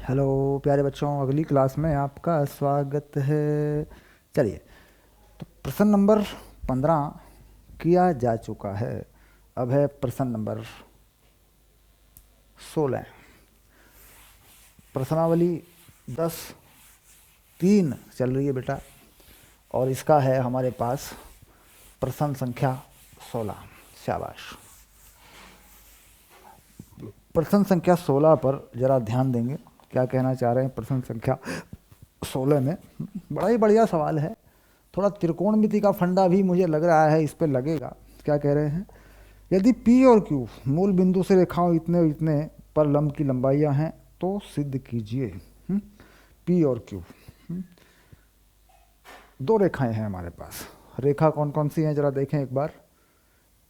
Hello प्यारे बच्चों, अगली क्लास में आपका स्वागत है। चलिए, तो प्रश्न नंबर 15 किया जा चुका है। अब है प्रश्न नंबर 16। प्रश्नावली 10-3 चल रही है बेटा, और इसका है हमारे पास प्रश्न संख्या 16। शाबाश। प्रश्न संख्या 16 पर ज़रा ध्यान देंगे, क्या कहना चाह रहे हैं प्रश्न संख्या 16 में। बड़ा ही बढ़िया सवाल है। थोड़ा त्रिकोणमिति का फंडा भी मुझे लग रहा है इस पे लगेगा। क्या कह रहे हैं, यदि P और Q मूल बिंदु से रेखाओं इतने इतने पर लंब की लंबाइयाँ हैं तो सिद्ध कीजिए। P और Q दो रेखाएं हैं हमारे पास। रेखा कौन कौन सी हैं जरा देखें एक बार।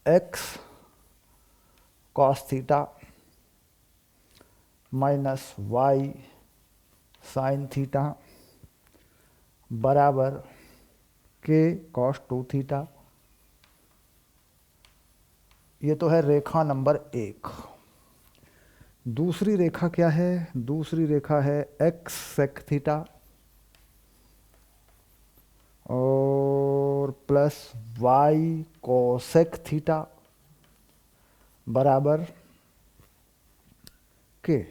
x cos theta minus y sine theta बराबर k cos 2 थीटा। ये तो है रेखा नंबर 1। दूसरी रेखा क्या है? दूसरी रेखा है x sec थीटा और प्लस y cosec थीटा बराबर k।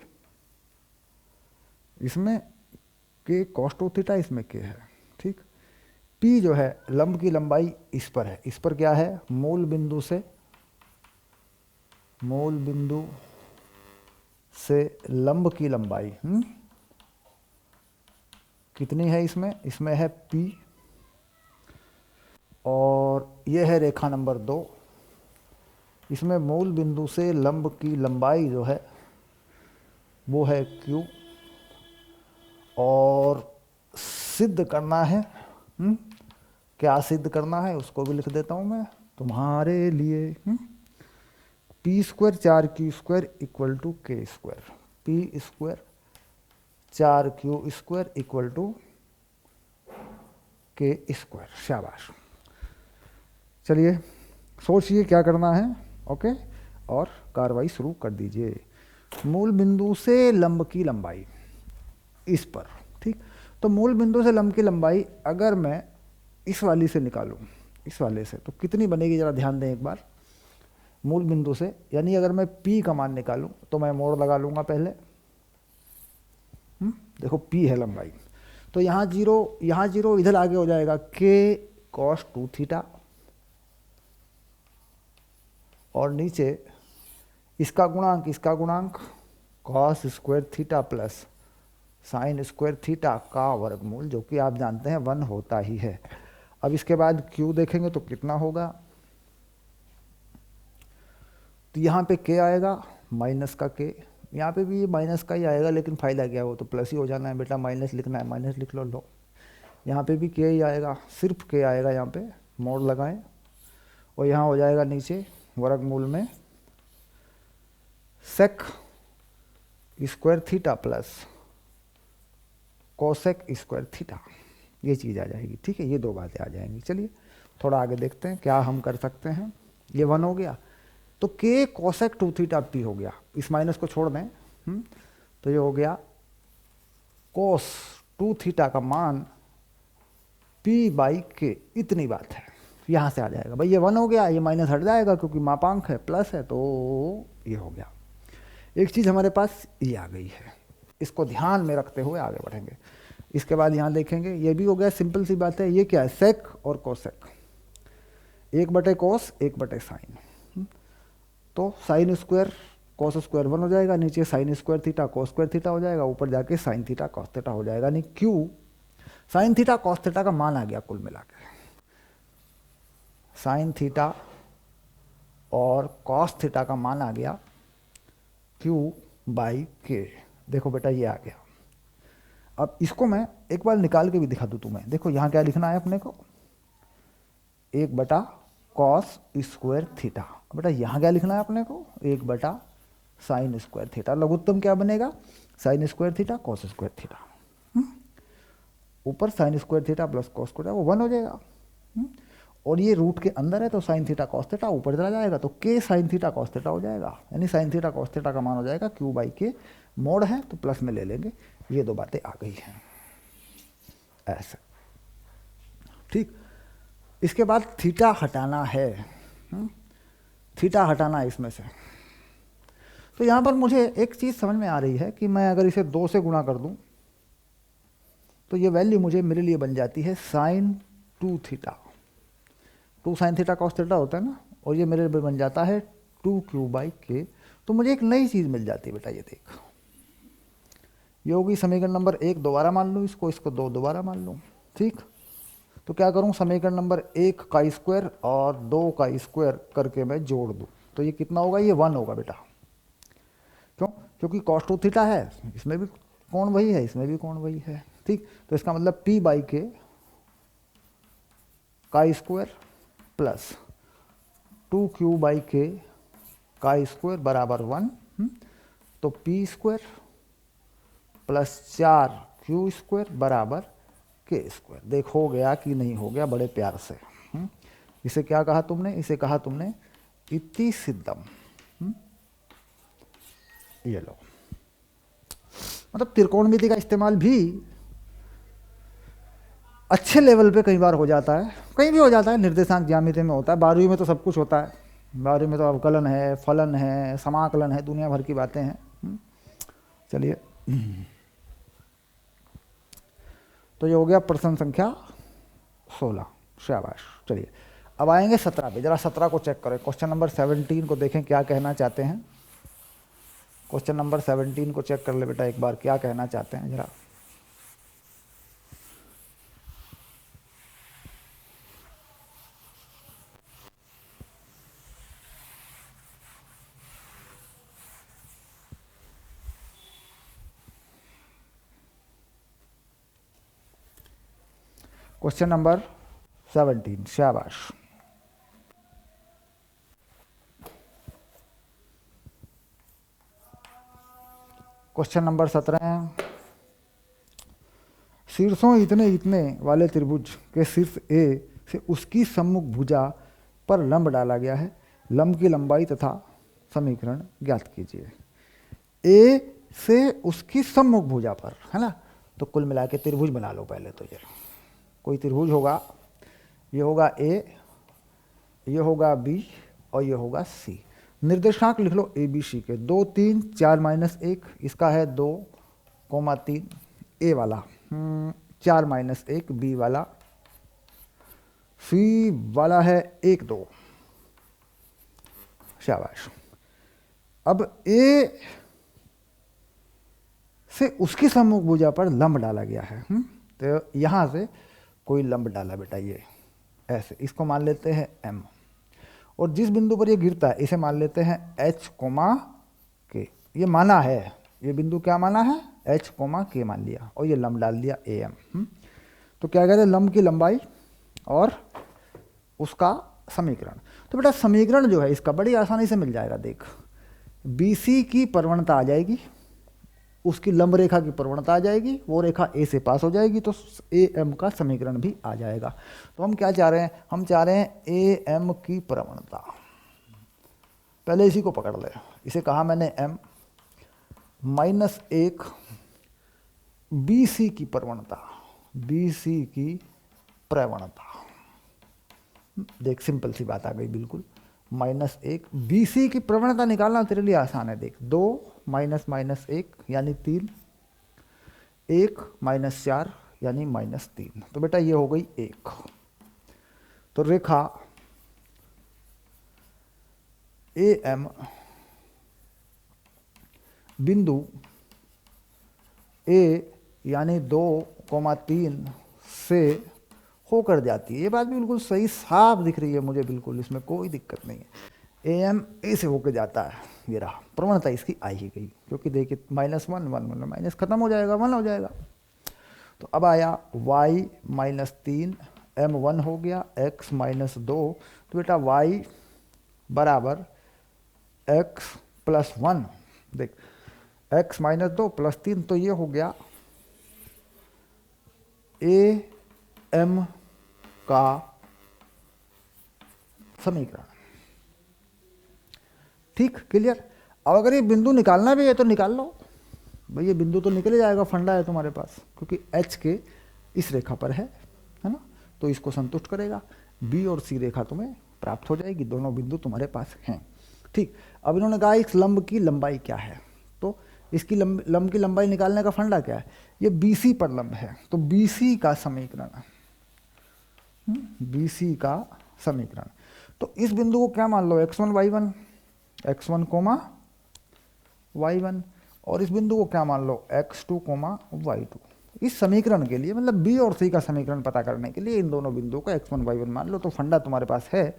इसमें k cos 2 थीटा, इसमें k है। ठीक। P जो है लंब की लंबाई इस पर है। इस पर क्या है? मूल बिंदु से लंब की लंबाई कितनी है इसमें? इसमें है P, और ये है रेखा नंबर 2। इसमें मूल बिंदु से लंब की लंबाई जो है वो है Q, और सिद्ध करना है। क्या सिद्ध करना है उसको भी लिख देता हूँ मैं तुम्हारे लिए। P square 4Q square equal to K square. P square 4Q square equal to K square. शाबाश। चलिए सोचिए क्या करना है। ओके, और कार्रवाई शुरू कर दीजिए। मूल बिंदु से लंब की लंबाई इस पर। ठीक, तो मूल बिंदु से लंब की लंबाई अगर मैं इस वाली से निकालूं, इस वाले से, तो कितनी बनेगी जरा ध्यान दें एक बार। मूल बिंदु से यानी अगर मैं P का मान निकालूं तो मैं मोड़ लगा लूंगा पहले। देखो P है लंबाई, तो यहाँ जीरो इधर आगे हो जाएगा K cos 2 थीटा, और नीचे इसका गुणांक cos square theta plus sign square theta का वर्गमूल, जो कि आप जानते हैं 1 होता ही है। अब इसके बाद Q देखेंगे तो कितना होगा। तो यहाँ पे K आएगा माइनस का K, यहाँ पे भी ये माइनस का ही आएगा, लेकिन फ़ायदा क्या है, वो तो प्लस ही हो जाना है बेटा। माइनस लिखना है माइनस लिख लो। यहाँ पे भी K ही आएगा, सिर्फ K आएगा। यहाँ पे मोड़ लगाएं, और यहाँ हो जाएगा नीचे वर्गमूल में sec square theta plus cosec square theta. ये चीज़ आ जाएगी। ठीक है, ये दो बातें आ जाएंगी। चलिए थोड़ा आगे देखते हैं क्या हम कर सकते हैं। ये 1 हो गया, तो K कोसेक 2 थीटा P हो गया। इस माइनस को छोड़ दें, तो ये हो गया कोस 2 थीटा का मान P बाई K। इतनी बात है, यहाँ से आ जाएगा भाई। ये 1 हो गया, ये माइनस हट जाएगा क्योंकि मापांक है, प्लस है, तो ये हो गया। एक चीज़ हमारे पास ये आ गई है, इसको ध्यान में रखते हुए आगे बढ़ेंगे। इसके बाद यहाँ देखेंगे, ये भी हो गया। सिंपल सी बात है। ये क्या है? सेक और कोसेक, 1/cos 1/sin। तो साइन स्क्वायर कॉस स्क्वायर 1 हो जाएगा, नीचे sign square theta cos square theta हो जाएगा, ऊपर जाके साइन थीटा कॉस थीटा हो जाएगा। यानी Q sign theta cos theta का मान आ गया कुल मिला के। साइन थीटा और कॉस थीटा का मान आ गया Q बाई K। देखो बेटा ये आ गया। अब इसको मैं एक बार निकाल के भी दिखा दूँ तुम्हें। देखो यहाँ क्या लिखना है अपने को, 1/cos स्क्वायर थीटा। बेटा यहाँ क्या लिखना है अपने को, 1/sin स्क्वायर थीटा। लघुत्तम क्या बनेगा? Sine square theta cos square theta. ऊपर sine square theta plus cos square, वो 1 हो जाएगा। और ये रूट के अंदर है, तो साइन थीटा कॉस थीटा ऊपर चला जाएगा, तो K sign theta cos theta हो जाएगा। यानी साइन थीटा कॉस थीटा का मान हो जाएगा Q बाई K मोड है तो प्लस में ले लेंगे। ये दो बातें आ गई हैं ऐसे, ठीक। इसके बाद थीटा हटाना है, थीटा हटाना है इसमें से। तो यहाँ पर मुझे एक चीज़ समझ में आ रही है कि मैं अगर इसे 2 से गुणा कर दूँ तो ये वैल्यू मुझे मेरे लिए बन जाती है sine 2 theta. 2 sine theta cos theta होता है ना, और ये मेरे लिए बन जाता है 2q/k। तो मुझे एक नई चीज़ मिल जाती है बेटा, ये देख, ये होगी समीकरण नंबर 1 दोबारा मान लूँ इसको, इसको 2 दोबारा मान लूँ, ठीक। तो क्या करूँ, समीकरण नंबर 1 का स्क्वायर और 2 का स्क्वायर करके मैं जोड़ दूँ, तो ये कितना होगा, ये 1 होगा बेटा। क्यों, क्योंकि कॉस 2 थीटा है, इसमें भी कोण वही है, इसमें भी कोण वही है, ठीक। तो इसका मतलब p/k का स्क्वायर प्लस 2q/k का स्क्वायर बराबर 1। तो p स्क्वायर प्लस 4q² बराबर k स्क्वायर। देख हो गया कि नहीं हो गया, बड़े प्यार से। इसे क्या कहा तुमने, इसे कहा तुमने इति सिद्धम। ये लो, मतलब त्रिकोणमिति का इस्तेमाल भी अच्छे लेवल पे कई बार हो जाता है, कहीं भी हो जाता है, निर्देशांक ज्यामिति में होता है, 12वीं में तो सब कुछ होता है। 12वीं में तो अवकलन है, फलन है, समाकलन है, दुनिया भर की बातें हैं। चलिए, तो ये हो गया प्रश्न संख्या 16, शाबाश। चलिए अब आएंगे 17 पे, जरा 17 को चेक करें। क्वेश्चन नंबर 17 को देखें क्या कहना चाहते हैं। क्वेश्चन नंबर 17 को चेक कर ले बेटा एक बार, क्या कहना चाहते हैं जरा। क्वेश्चन नंबर 17, शाबाश। क्वेश्चन नंबर 17, शीर्षों इतने इतने वाले त्रिभुज के शीर्ष ए से उसकी सम्मुख भुजा पर लंब डाला गया है, लंब की लंबाई तथा समीकरण ज्ञात कीजिए। ए से उसकी सम्मुख भुजा पर, है ना, तो कुल मिला के त्रिभुज बना लो पहले। तो ये कोई त्रिभुज होगा, ये होगा ए, ये होगा बी और ये होगा सी। निर्देशांक लिख लो ए बी सी के, 2 3 4 -1, इसका है 2,3 ए वाला, 4 -1 बी वाला, सी वाला है 1 2, शाबाश। अब ए से उसकी सम्मुख भुजा पर लंब डाला गया है, तो यहां से कोई लंब डाला बेटा, ये ऐसे, इसको मान लेते हैं m, और जिस बिंदु पर ये गिरता है इसे मान लेते हैं h, k। ये माना है, ये बिंदु क्या माना है, h, k मान लिया, और ये लंब डाल दिया am। तो क्या कहते हैं, लंब की लंबाई और उसका समीकरण। तो बेटा समीकरण जो है इसका बड़ी आसानी से मिल जाएगा। देख, BC की प्रवणता आ जाएगी, उसकी लंब रेखा की प्रवणता आ जाएगी, वो रेखा ए से पास हो जाएगी, तो AM का समीकरण भी आ जाएगा। तो हम क्या चाह रहे हैं, हम चाह रहे हैं AM की प्रवणता। पहले इसी को पकड़ ले, इसे कहा मैंने M -1 BC की प्रवणता, BC की प्रवणता। देख सिंपल सी बात आ गई बिल्कुल, -1 BC की प्रवणता निकालना तेरे लिए आसान है। देख, 2 -1 यानी 3, 1 -4 यानी -3, तो बेटा ये हो गई 1। तो रेखा AM बिंदु A यानी 2,3 से होकर जाती है। ये बात भी बिल्कुल सही साफ दिख रही है मुझे, बिल्कुल इसमें कोई दिक्कत नहीं है। AM A से होकर जाता है, ये रहा, प्रवणता इसकी आ ही गई, क्योंकि देखिए -1 1 माइनस खत्म हो जाएगा, 1 हो जाएगा। तो अब आया y -3 M1 हो गया, x -2, तो बेटा y बराबर x + 1। देख, x -2 + 3, तो ये हो गया AM का समीकरण। ठीक, क्लियर। अब अगर ये बिंदु निकालना भी है तो निकाल लो, भाई ये बिंदु तो निकल जाएगा, फंडा है तुम्हारे पास, क्योंकि एच के इस रेखा पर है ना, तो इसको संतुष्ट करेगा। बी और सी रेखा तुम्हें प्राप्त हो जाएगी, दोनों बिंदु तुम्हारे पास हैं। ठीक, अब इन्होंने कहा इस लंब की लंबाई क्या है, तो इसकी लंब की लंबाई निकालने का फंडा क्या है, ये बीसी पर लंब है, तो बीसी का समीकरण, बीसी का समीकरण, तो इस बिंदु को क्या मान लो, x1 y1, x1 coma y1, और इस बिंदु को क्या मान लो, x2 कोमा y2। इस समीकरण के लिए, मतलब b और c का समीकरण पता करने के लिए इन दोनों बिंदुओं को x1 y1 मान लो, तो फंडा तुम्हारे पास है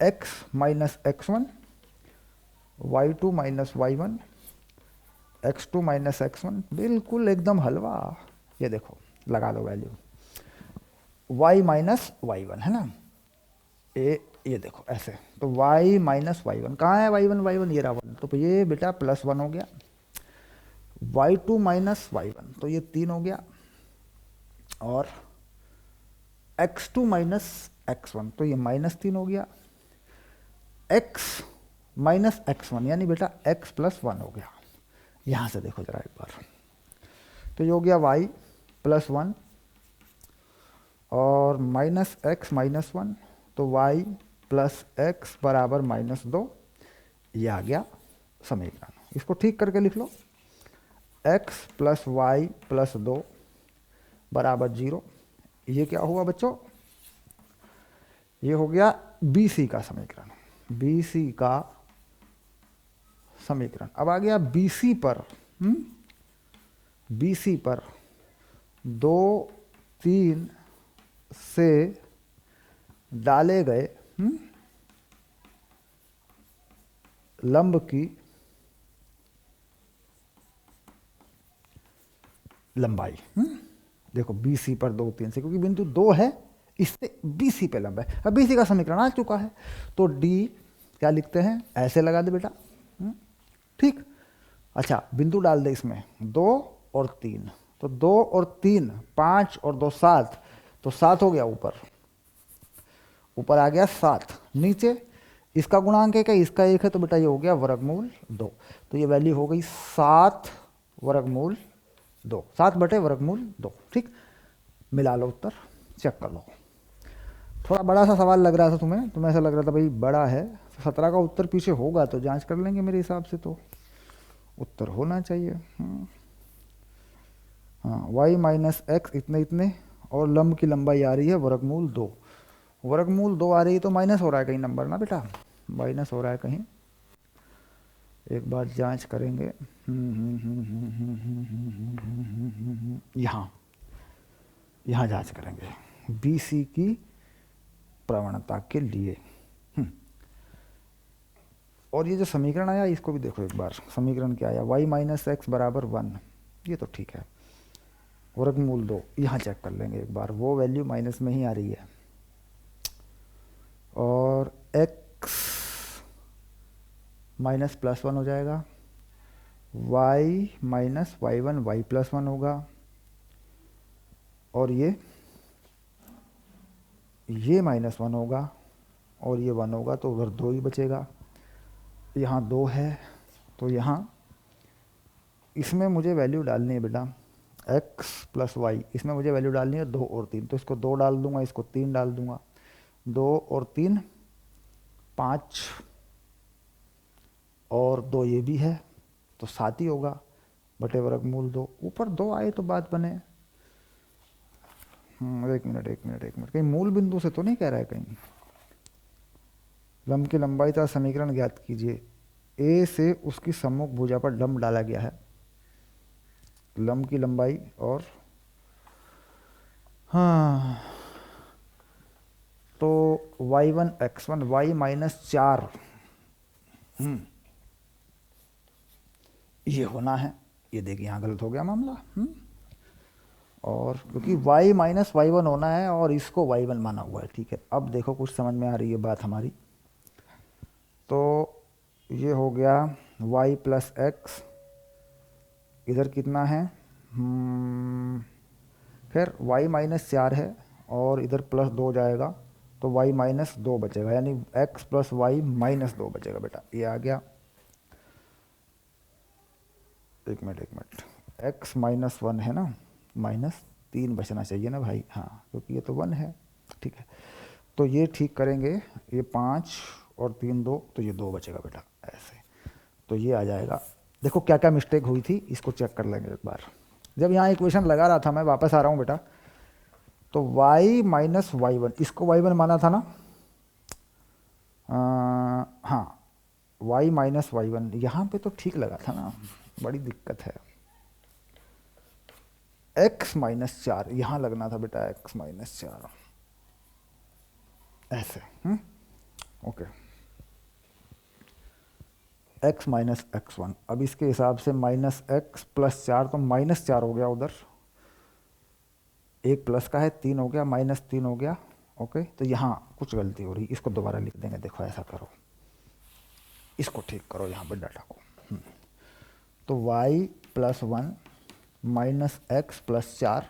x minus x1, y2 minus y1, x2 minus x1, बिल्कुल एकदम हलवा। ये देखो लगा दो वैल्यू, y माइनस y1 है ना, ये देखो ऐसे, तो y माइनस y1 कहाँ है, y1 ये रहा 1, तो ये बेटा +1 हो गया, y2 माइनस y1 तो ये 3 हो गया, और x2 माइनस x1 तो ये -3 हो गया, x माइनस x1 यानी बेटा x + 1 हो गया। यहाँ से देखो जरा एक बार, तो ये हो गया y + 1 और -x माइनस 1, तो y + x बराबर -2, ये आ गया समीकरण। इसको ठीक करके लिख लो, x + y + 2 बराबर 0। ये क्या हुआ बच्चों, ये हो गया BC का समीकरण, BC का समीकरण। अब आ गया BC पर, BC पर 2, 3 से डाले गए लंब की लंबाई, देखो BC पर 2, 3 से, क्योंकि बिंदु 2 है इससे BC पे लंब है। अब BC का समीकरण आ चुका है, तो D क्या लिखते हैं, ऐसे लगा दे बेटा, ठीक। अच्छा बिंदु डाल दे इसमें 2 और 3, तो 2 और 3 5 और 2 7, तो 7 हो गया, ऊपर आ गया 7, नीचे इसका गुणांक एक है, इसका 1 है, तो बेटा ये हो गया वर्गमूल 2, तो ये वैल्यू हो गई 7 वर्गमूल 2, 7 बटे वर्गमूल 2। ठीक, मिला लो उत्तर, चेक कर लो। थोड़ा बड़ा सा सवाल लग रहा था तुम्हें ऐसा लग रहा था भाई बड़ा है, 17 का उत्तर पीछे होगा तो जांच कर लेंगे, मेरे हिसाब से तो उत्तर होना चाहिए। हाँ, y माइनस x इतने और लंब की लंबाई आ रही है वर्गमूल 2, वर्गमूल 2 आ रही है, तो माइनस हो रहा है कहीं नंबर ना बेटा, माइनस हो रहा है कहीं, एक बार जांच करेंगे। यहाँ जांच करेंगे BC की प्रवणता के लिए। और ये जो समीकरण आया इसको भी देखो एक बार, समीकरण क्या आया, y माइनस x बराबर 1, ये तो ठीक है, वर्गमूल 2, यहाँ चेक कर लेंगे एक बार, वो वैल्यू माइनस में ही आ रही है, और x माइनस +1 हो जाएगा, y माइनस y1 y + 1 होगा, और ये -1 होगा, और ये 1 होगा, तो उधर 2 ही बचेगा, यहाँ 2 है, तो यहाँ इसमें मुझे वैल्यू डालनी है बेटा x + y, इसमें मुझे वैल्यू डालनी है 2 और 3, तो इसको 2 डाल दूंगा, इसको 3 डाल दूंगा, 2 और 3 5, और 2 ये भी है, तो 7 ही होगा बटे वर्गमूल 2, ऊपर 2 आए तो बात बने। एक मिनट, कहीं मूल बिंदु से तो नहीं कह रहा है कहीं, लंब की लंबाई का समीकरण ज्ञात कीजिए, ए से उसकी सम्मुख भुजा पर लंब डाला गया है, लंब की लंबाई, और हाँ तो y1 x1 y माइनस 4 ये होना है, ये देखिए यहाँ गलत हो गया मामला, और क्योंकि y माइनस y1 होना है और इसको y1 माना हुआ है। ठीक है, अब देखो कुछ समझ में आ रही है बात हमारी, तो ये हो गया y + x, इधर कितना है, फिर y माइनस 4 है, और इधर +2 जाएगा, तो y माइनस 2 बचेगा, यानी x + y - 2 बचेगा बेटा, ये आ गया। एक मिनट, x माइनस 1 है ना, -3 बचना चाहिए ना भाई, हाँ क्योंकि ये तो 1 है, ठीक है। तो ये ठीक करेंगे, ये 5 और 3 2, तो ये 2 बचेगा बेटा ऐसे। तो ये आ जाएगा। देखो क्या क्या मिस्टेक हुई थी, इसको चेक कर लेंगे एक बार। जब यहाँ इक्वेशन लगा रहा था, मैं वापस आ रहा हूँ बेटा, तो y माइनस y1, इसको y1 माना था ना, हाँ y माइनस y1, यहाँ पे तो ठीक लगा था ना, बड़ी दिक्कत है। x माइनस 4 यहाँ लगना था बेटा, x माइनस 4 ऐसे, ओके। x माइनस x1, अब इसके हिसाब से माइनस एक्स प्लस 4, तो -4 हो गया उधर, एक प्लस का है, 3 हो गया, -3 हो गया, ओके। तो यहाँ कुछ गलती हो रही, इसको दोबारा लिख देंगे। देखो ऐसा करो, इसको ठीक करो यहाँ पर डाटा को। तो y plus 1 minus x plus 4,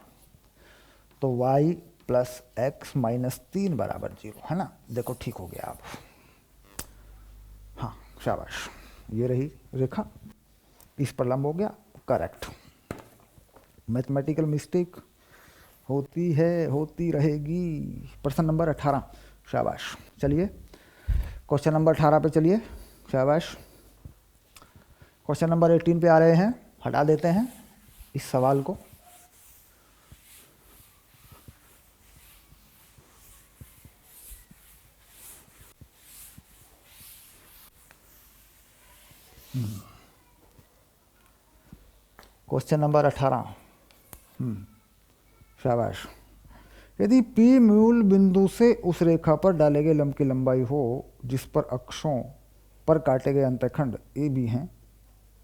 तो y प्लस एक्स माइनस 3 बराबर 0, है ना। देखो ठीक हो गया अब, हाँ शाबाश, ये रही रेखा, इस पर लंब हो गया, करेक्ट। मैथमेटिकल मिस्टेक होती है, होती रहेगी। प्रश्न नंबर 18, शाबाश। चलिए क्वेश्चन नंबर 18 पे चलिए, शाबाश। क्वेश्चन नंबर 18 पे आ रहे हैं, हटा देते हैं इस सवाल को। क्वेश्चन नंबर 18, शाबाश। यदि P मूल बिंदु से उस रेखा पर डाले गए लंब की लंबाई हो जिस पर अक्षों पर काटे गए अंतःखंड ए बी हैं,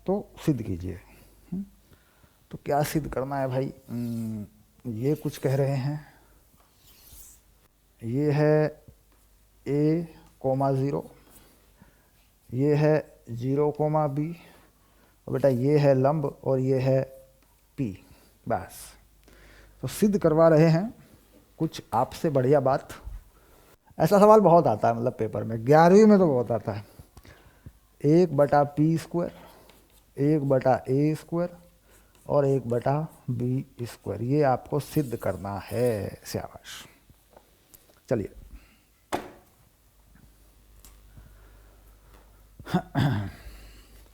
तो सिद्ध कीजिए। तो क्या सिद्ध करना है भाई, ये कुछ कह रहे हैं, ये है a, 0, ये है 0, b, और बेटा ये है लंब और ये है P, बस। तो सिद्ध करवा रहे हैं कुछ आपसे बढ़िया बात। ऐसा सवाल बहुत आता है, मतलब पेपर में 11वीं में तो बहुत आता है। 1/p², 1/a² और 1/b², ये आपको सिद्ध करना है, शाबाश। चलिए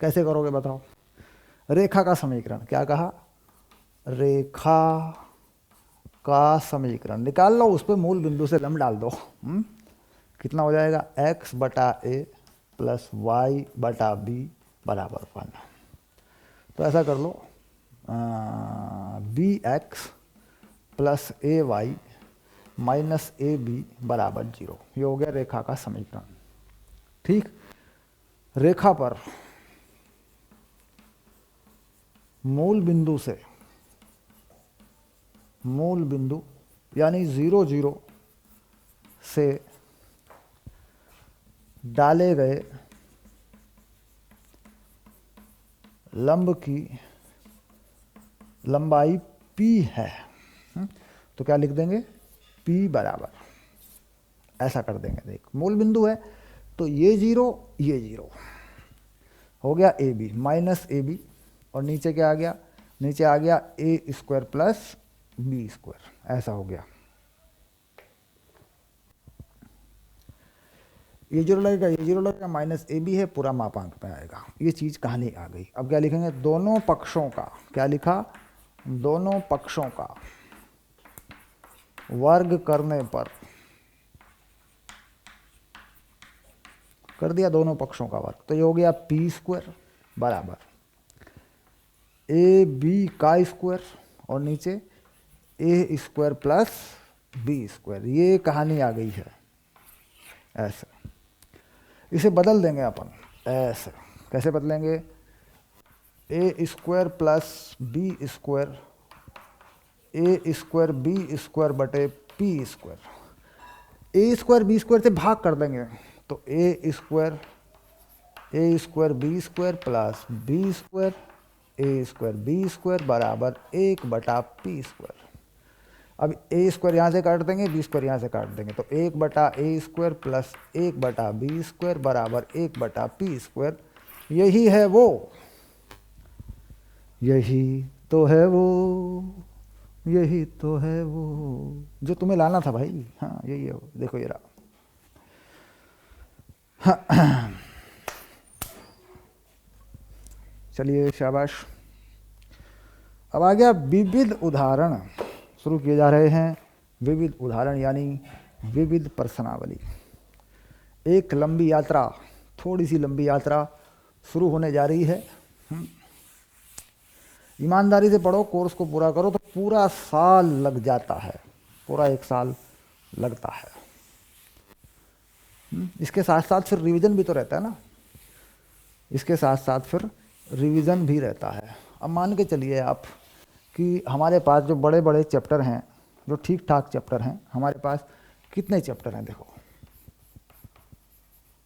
कैसे करोगे बताओ। रेखा का समीकरण, क्या कहा, रेखा का समीकरण निकाल लो, उस पर मूल बिंदु से लंब डाल दो। कितना हो जाएगा, x/a प्लस y/b बराबर 1। तो ऐसा कर लो, bx plus ay minus ab बराबर 0, ये हो गया रेखा का समीकरण। ठीक, रेखा पर मूल बिंदु से, मूल बिंदु यानी 0 0 से डाले गए लंब की लंबाई p है, तो क्या लिख देंगे, p बराबर, ऐसा कर देंगे। देख मूल बिंदु है तो ये 0 ये 0 हो गया, A B minus A B, और नीचे क्या आ गया, नीचे आ गया a² प्लस b², ऐसा हो गया। ये 0 लगेगा, ये 0 लगेगा, माइनस ए बी है, पूरा मापांक में आएगा। ये चीज़ कहानी आ गई। अब क्या लिखेंगे, दोनों पक्षों का, क्या लिखा, दोनों पक्षों का वर्ग करने पर, कर दिया दोनों पक्षों का वर्ग, तो ये हो गया p² बराबर ए बी का स्क्वायर और नीचे a² प्लस b²। ये कहानी आ गई है। ऐसे इसे बदल देंगे अपन, ऐसे कैसे बदलेंगे, a² plus b², a² b² बटे p², a² b² से भाग कर देंगे, तो a² b² plus b² a² b² बराबर 1/p²। अब a² यहाँ से काट देंगे, b² यहाँ से काट देंगे, तो 1/a² प्लस 1/b² बराबर 1/p²। यही है वो यही तो है वो, यही तो है वो जो तुम्हें लाना था भाई। हाँ यही है वो, देखो ये रहा। चलिए शाबाश। अब आ गया विविध उदाहरण। शुरू किए जा रहे हैं विविध उदाहरण यानी विविध प्रश्नावली। एक लंबी यात्रा, थोड़ी सी लंबी यात्रा शुरू होने जा रही है। ईमानदारी से पढ़ो, कोर्स को पूरा करो तो पूरा साल लग जाता है, पूरा 1 साल लगता है। इसके साथ साथ फिर रिवीजन भी तो रहता है ना, इसके साथ साथ फिर रिवीजन भी रहता है। अब मान के चलिए आप कि हमारे पास जो बड़े बड़े चैप्टर हैं, जो ठीक ठाक चैप्टर हैं, हमारे पास कितने चैप्टर हैं देखो।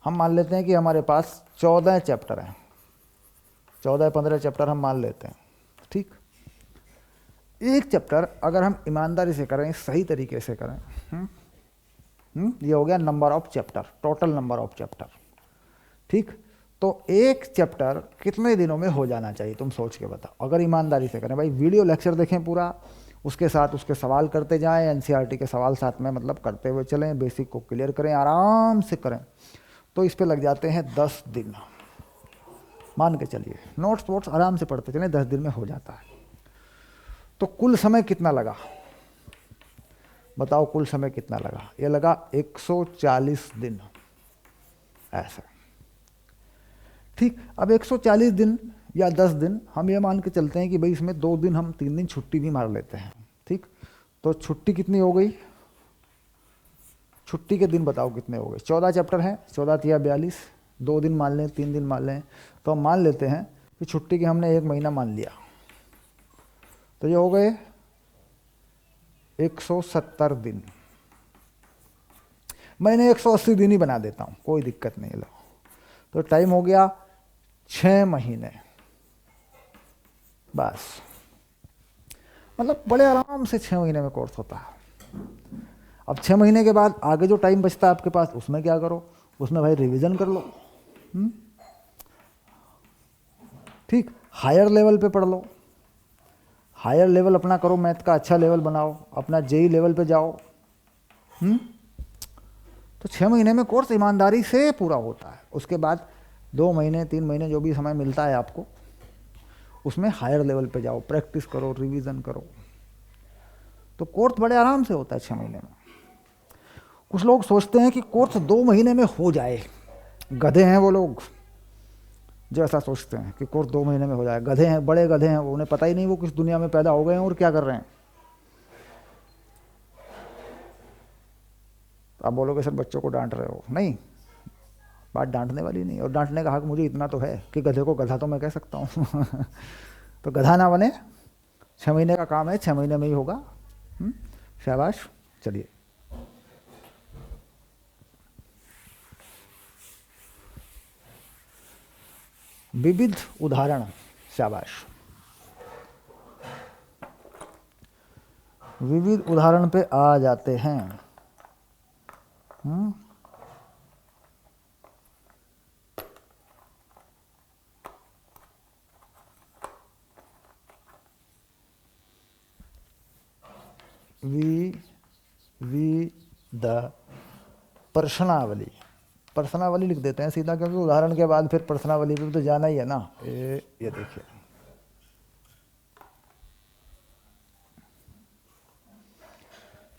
हम मान लेते हैं कि हमारे पास 14 चैप्टर हैं, 14-15 चैप्टर हम मान लेते हैं, ठीक। एक चैप्टर अगर हम ईमानदारी से करें, सही तरीके से करें, ये हो गया number of chapter, total number of chapter, ठीक। तो एक चैप्टर कितने दिनों में हो जाना चाहिए, तुम सोच के बताओ। अगर ईमानदारी से करें भाई, वीडियो लेक्चर देखें पूरा, उसके साथ उसके सवाल करते जाएं, एनसीईआरटी के सवाल साथ में मतलब करते हुए चलें, बेसिक को क्लियर करें, आराम से करें, तो इस पे लग जाते हैं 10 दिन। मान के चलिए नोट्स वोट्स आराम से पढ़ते चलें, 10 दिन में हो जाता है। तो कुल समय कितना लगा बताओ, कुल समय कितना लगा? ये लगा 140 दिन, ऐसा, ठीक। अब 140 दिन या 10 दिन हम ये मान के चलते हैं कि भाई इसमें 2 दिन हम 3 दिन छुट्टी भी मार लेते हैं, ठीक। तो छुट्टी कितनी हो गई? छुट्टी के दिन बताओ कितने हो गए? 14 चैप्टर हैं, 14 या 42, 2 दिन मान लें, 3 दिन मान लें, तो हम मान लेते हैं कि छुट्टी के हमने 1 महीना मान लिया, तो ये हो गए 170 दिन। मैंने 180 दिन ही बना देता हूँ, कोई दिक्कत नहीं। लो, तो टाइम हो गया 6 महीने, बस। मतलब बड़े आराम से 6 महीने में कोर्स होता है। अब 6 महीने के बाद आगे जो टाइम बचता है आपके पास, उसमें क्या करो? उसमें भाई रिवीजन कर लो, ठीक। हायर लेवल पे पढ़ लो, हायर लेवल अपना करो, मैथ का अच्छा लेवल बनाओ, अपना जेई लेवल पे जाओ। तो 6 महीने में कोर्स ईमानदारी से पूरा होता है। उसके बाद 2 महीने 3 महीने जो भी समय मिलता है आपको, उसमें हायर लेवल पे जाओ, प्रैक्टिस करो, रिवीजन करो, तो कोर्स बड़े आराम से होता है 6 महीने में। कुछ लोग सोचते हैं कि कोर्स 2 महीने में हो जाए, गधे हैं वो लोग जो ऐसा सोचते हैं कि कोर्स 2 महीने में हो जाए। गधे हैं, बड़े गधे हैं वो, उन्हें पता ही नहीं वो किस दुनिया में पैदा हो गए हैं और क्या कर रहे हैं। तो आप बोलोगे सर बच्चों को डांट रहे हो, नहीं, बात डांटने वाली नहीं। और डांटने का हक मुझे इतना तो है कि गधे को गधा तो मैं कह सकता हूँ। तो गधा ना बने, 6 महीने का काम है, 6 महीने में ही होगा। शाबाश। चलिए, विविध उदाहरण, शाबाश। विविध उदाहरण पे आ जाते हैं। विविध प्रश्नावली, प्रश्नावली लिख देते हैं सीधा, क्योंकि उदाहरण के बाद फिर प्रश्नावली पे तो जाना ही है ना। ये देखिए,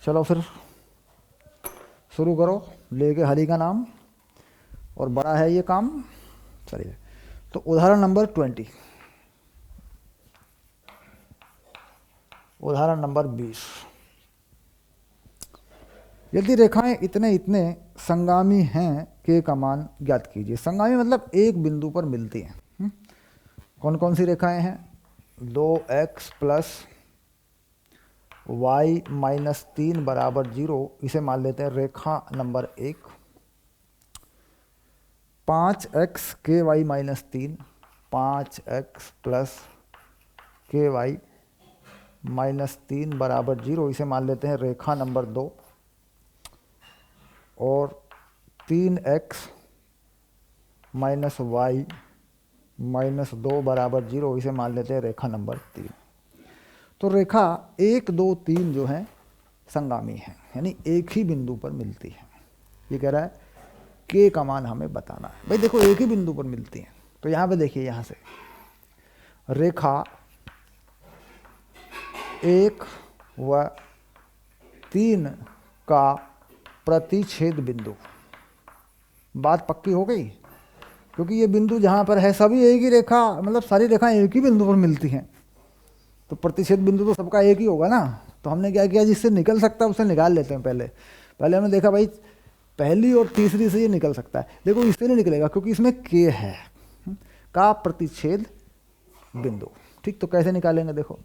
चलो फिर शुरू करो, लेके हरि का नाम, और बड़ा है ये काम। चलिए, तो उदाहरण नंबर 20, उदाहरण नंबर 20। यदि रेखाएं इतने इतने संगामी हैं के का मान ज्ञात कीजिए। संगामी मतलब एक बिंदु पर मिलती हैं। कौन कौन सी रेखाएं हैं? 2x प्लस वाई माइनस 3 बराबर 0, इसे मान लेते हैं रेखा नंबर 1। 5x के वाई माइनस 3, 5x प्लस के वाई माइनस 3 बराबर 0, इसे मान लेते हैं रेखा नंबर 2। और 3x माइनस वाई -2 बराबर 0, इसे मान लेते हैं रेखा नंबर 3। तो रेखा 1, 2, 3 जो है संगामी है, यानी एक ही बिंदु पर मिलती है। ये कह रहा है के का मान हमें बताना है। भाई देखो एक ही बिंदु पर मिलती हैं, तो यहाँ पे देखिए, यहाँ से रेखा 1 व 3 का प्रतिच्छेद बिंदु, बात पक्की हो गई, क्योंकि ये बिंदु जहाँ पर है सभी एक ही रेखा, मतलब सारी रेखाएं एक ही बिंदु पर मिलती हैं, तो प्रतिच्छेद बिंदु तो सबका एक ही होगा ना। तो हमने क्या किया, जिससे निकल सकता है उसे निकाल लेते हैं। पहले हमने देखा भाई पहली और तीसरी से ये निकल सकता है, देखो इससे नहीं निकलेगा क्योंकि इसमें के है, का प्रतिच्छेद बिंदु। ठीक, तो कैसे निकालेंगे, देखो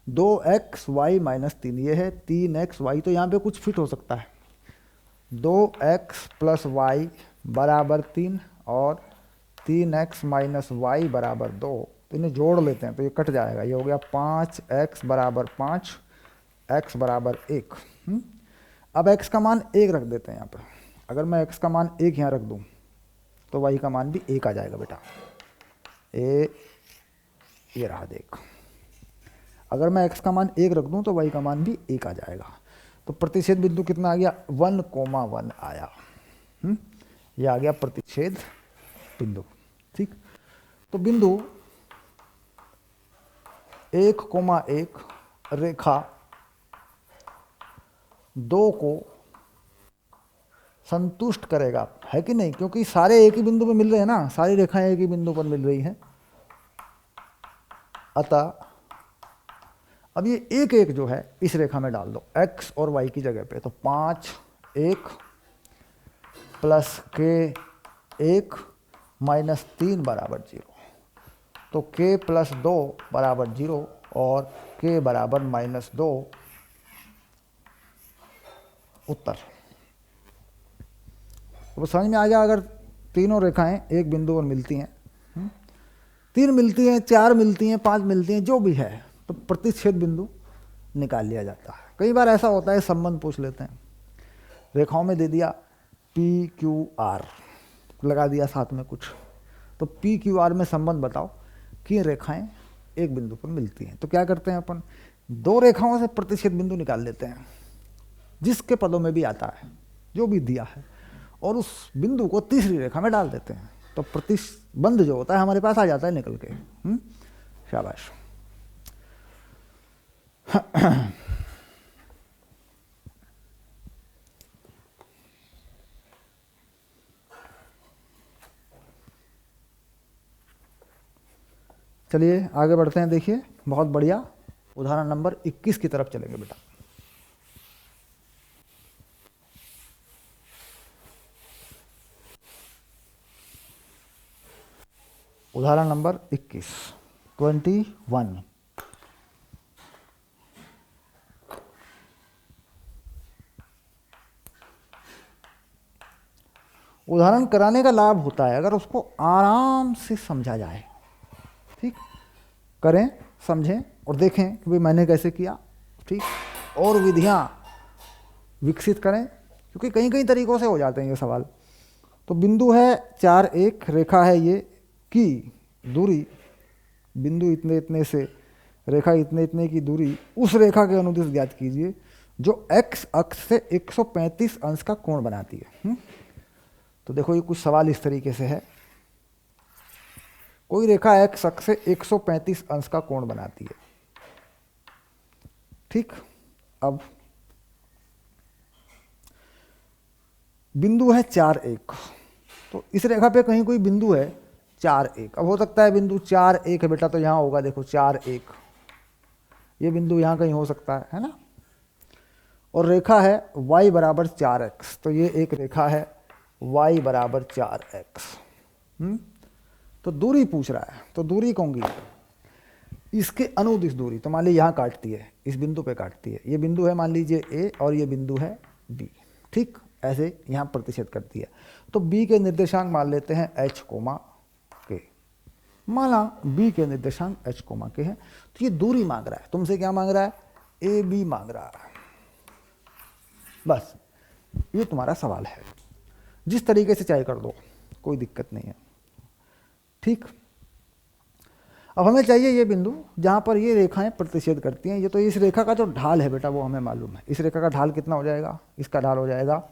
2xy - 3 ये है, 3xy, तो यहाँ पे कुछ फिट हो सकता है, 2x + y बराबर 3 और 3x - y बराबर 2, तो इन्हें जोड़ लेते हैं तो ये कट जाएगा, ये हो गया 5x बराबर 5, x बराबर 1। अब x का मान 1 रख देते हैं यहाँ पर। अगर मैं x का मान 1 यहाँ रख दूँ तो y का मान भी 1 आ जाएगा बेटा, ये रहा देख। अगर मैं x का मान 1 रख दूँ तो y का मान भी 1 आ जाएगा। तो प्रतिच्छेद बिंदु कितना आ गया, 1,1 आया। ये आ गया प्रतिच्छेद बिंदु। ठीक, तो बिंदु 1,1 रेखा 2 को संतुष्ट करेगा, है कि नहीं, क्योंकि सारे एक ही बिंदु पर मिल रहे हैं ना, सारी रेखाएं एक ही बिंदु पर मिल रही हैं। अतः अब ये 1, 1 जो है इस रेखा में डाल दो x और y की जगह पे, तो 5, 1 प्लस k 1 - 3 बराबर 0, तो k + 2 बराबर 0 और k बराबर -2 उत्तर। तो समझ में आ गया, अगर तीनों रेखाएं एक बिंदु पर मिलती हैं, 3 मिलती हैं, 4 मिलती हैं, 5 मिलती हैं, जो भी है, तो प्रतिच्छेद बिंदु निकाल लिया जाता है। कई बार ऐसा होता है संबंध पूछ लेते हैं, रेखाओं में दे दिया PQR, लगा दिया साथ में कुछ, तो PQR में संबंध बताओ कि रेखाएं एक बिंदु पर मिलती हैं। तो क्या करते हैं अपन, 2 रेखाओं से प्रतिच्छेद बिंदु निकाल लेते हैं, जिसके पदों में भी आता है, जो भी दिया है, और उस बिंदु को तीसरी रेखा में डाल देते हैं, तो प्रतिबंध जो होता है हमारे पास आ जाता है निकल के। शाबाश। चलिए आगे बढ़ते हैं। देखिए बहुत बढ़िया, उदाहरण नंबर 21 की तरफ चलेंगे बेटा। उदाहरण नंबर 21, 21। उदाहरण कराने का लाभ होता है अगर उसको आराम से समझा जाए। ठीक, करें, समझें और देखें कि भाई मैंने कैसे किया। ठीक, और विधियां विकसित करें, क्योंकि कई कई तरीक़ों से हो जाते हैं ये सवाल। तो बिंदु है 4, 1, रेखा है ये की दूरी, बिंदु इतने इतने से रेखा इतने इतने की दूरी, उस रेखा के अनुदिश ज्ञात कीजिए जो x अक्ष से 135 अंश का कोण बनाती है। तो देखो ये कुछ सवाल इस तरीके से है, कोई रेखा x अक्ष से 135 अंश का कोण बनाती है। ठीक, अब बिंदु है 4, 1, तो इस रेखा पे कहीं कोई बिंदु है 4, 1। अब हो सकता है बिंदु 4, 1 है बेटा, तो यहाँ होगा, देखो 4, 1, ये बिंदु यहाँ कहीं हो सकता है ना। और रेखा है y बराबर 4x, तो ये एक रेखा है y बराबर 4x। तो दूरी पूछ रहा है, तो दूरी कहूँगी इसके अनुदिश दूरी, तो मान लीजिए यहाँ काटती है, इस बिंदु पे काटती है, ये बिंदु है मान लीजिए A और ये बिंदु है B। ठीक, ऐसे यहाँ प्रतिच्छेद करती है। तो B के निर्देशांक मान लेते हैं h, k। माना B के निर्देशांक h, k हैं, तो ये दूरी मांग रहा है, तुमसे क्या मांग रहा है, AB मांग रहा है। बस ये तुम्हारा सवाल है, जिस तरीके से चाहे कर दो, कोई दिक्कत नहीं है। ठीक। अब हमें चाहिए ये बिंदु जहाँ पर ये रेखाएं प्रतिच्छेद करती हैं। ये तो इस रेखा का जो ढाल है बेटा वो हमें मालूम है। इस रेखा का ढाल कितना हो जाएगा? इसका ढाल हो जाएगा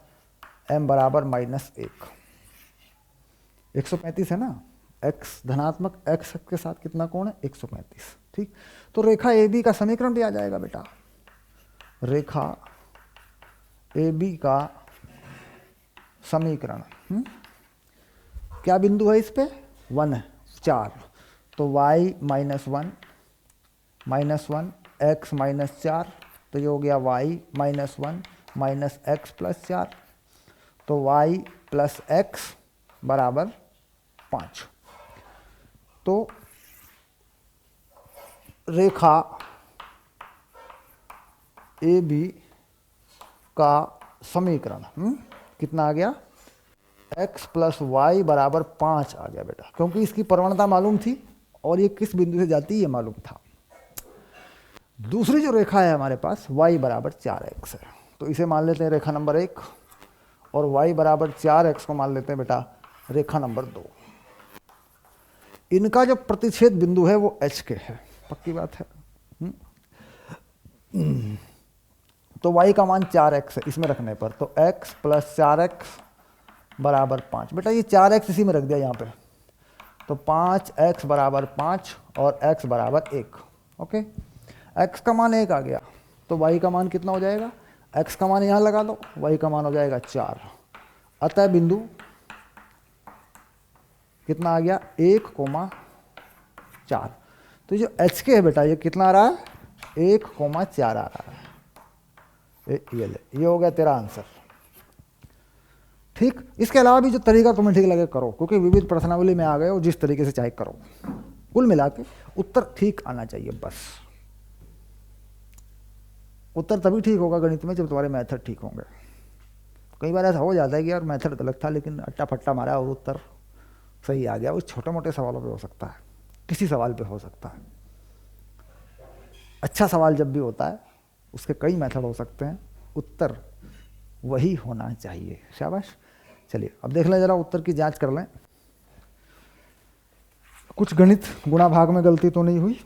m बराबर -1। 135 है ना, x धनात्मक x के साथ कितना कोण है? 135। ठीक, तो रेखा ए बी का समीकरण भी आ जाएगा बेटा। रेखा ए बी का समीकरण क्या बिंदु है इस पे? 1 है, 4। तो y -1 x -4, तो ये हो गया y -1 x + 4। तो y + x बराबर 5। तो रेखा ए बी का समीकरण कितना आ गया? x + y बराबर 5 आ गया बेटा, क्योंकि इसकी प्रवणता मालूम थी और ये किस बिंदु से जाती है ये मालूम था। दूसरी जो रेखा है हमारे पास y बराबर 4x है, तो इसे मान लेते हैं रेखा नंबर 1, और y बराबर 4x को मान लेते हैं बेटा रेखा नंबर 2। इनका जो प्रतिच्छेद बिंदु है वो h के है, पक्की बात है। तो y का मान 4x है इसमें रखने पर, तो x + 4x बराबर 5। बेटा ये 4x इसी में रख दिया यहाँ पे, तो 5x बराबर 5 और x बराबर 1। ओके, x का मान 1 आ गया, तो y का मान कितना हो जाएगा? x का मान यहाँ लगा दो, y का मान हो जाएगा 4। अतः बिंदु कितना आ गया? 1,4। तो जो h के है बेटा ये कितना आ रहा है? 1,4 आ रहा है। ये हो गया तेरा आंसर। ठीक, इसके अलावा भी जो तरीका तुम्हें ठीक लगे करो, क्योंकि विविध प्रश्नावली में आ गए हो, जिस तरीके से चाहे करो, कुल मिला के उत्तर ठीक आना चाहिए बस। उत्तर तभी ठीक होगा गणित में जब तुम्हारे मेथड ठीक होंगे। कई बार ऐसा हो जाता है कि यार मेथड गलत था लेकिन अट्टा फट्टा मारा और उत्तर सही आ गया। वो छोटे मोटे सवालों पे हो सकता है, किसी सवाल पे हो सकता है। अच्छा सवाल जब भी होता है उसके कई मेथड हो सकते हैं, उत्तर वही होना चाहिए। शाबाश। चलिए अब देख लें जरा, उत्तर की जांच कर लें। कुछ गणित गुणा भाग में गलती तो नहीं हुई?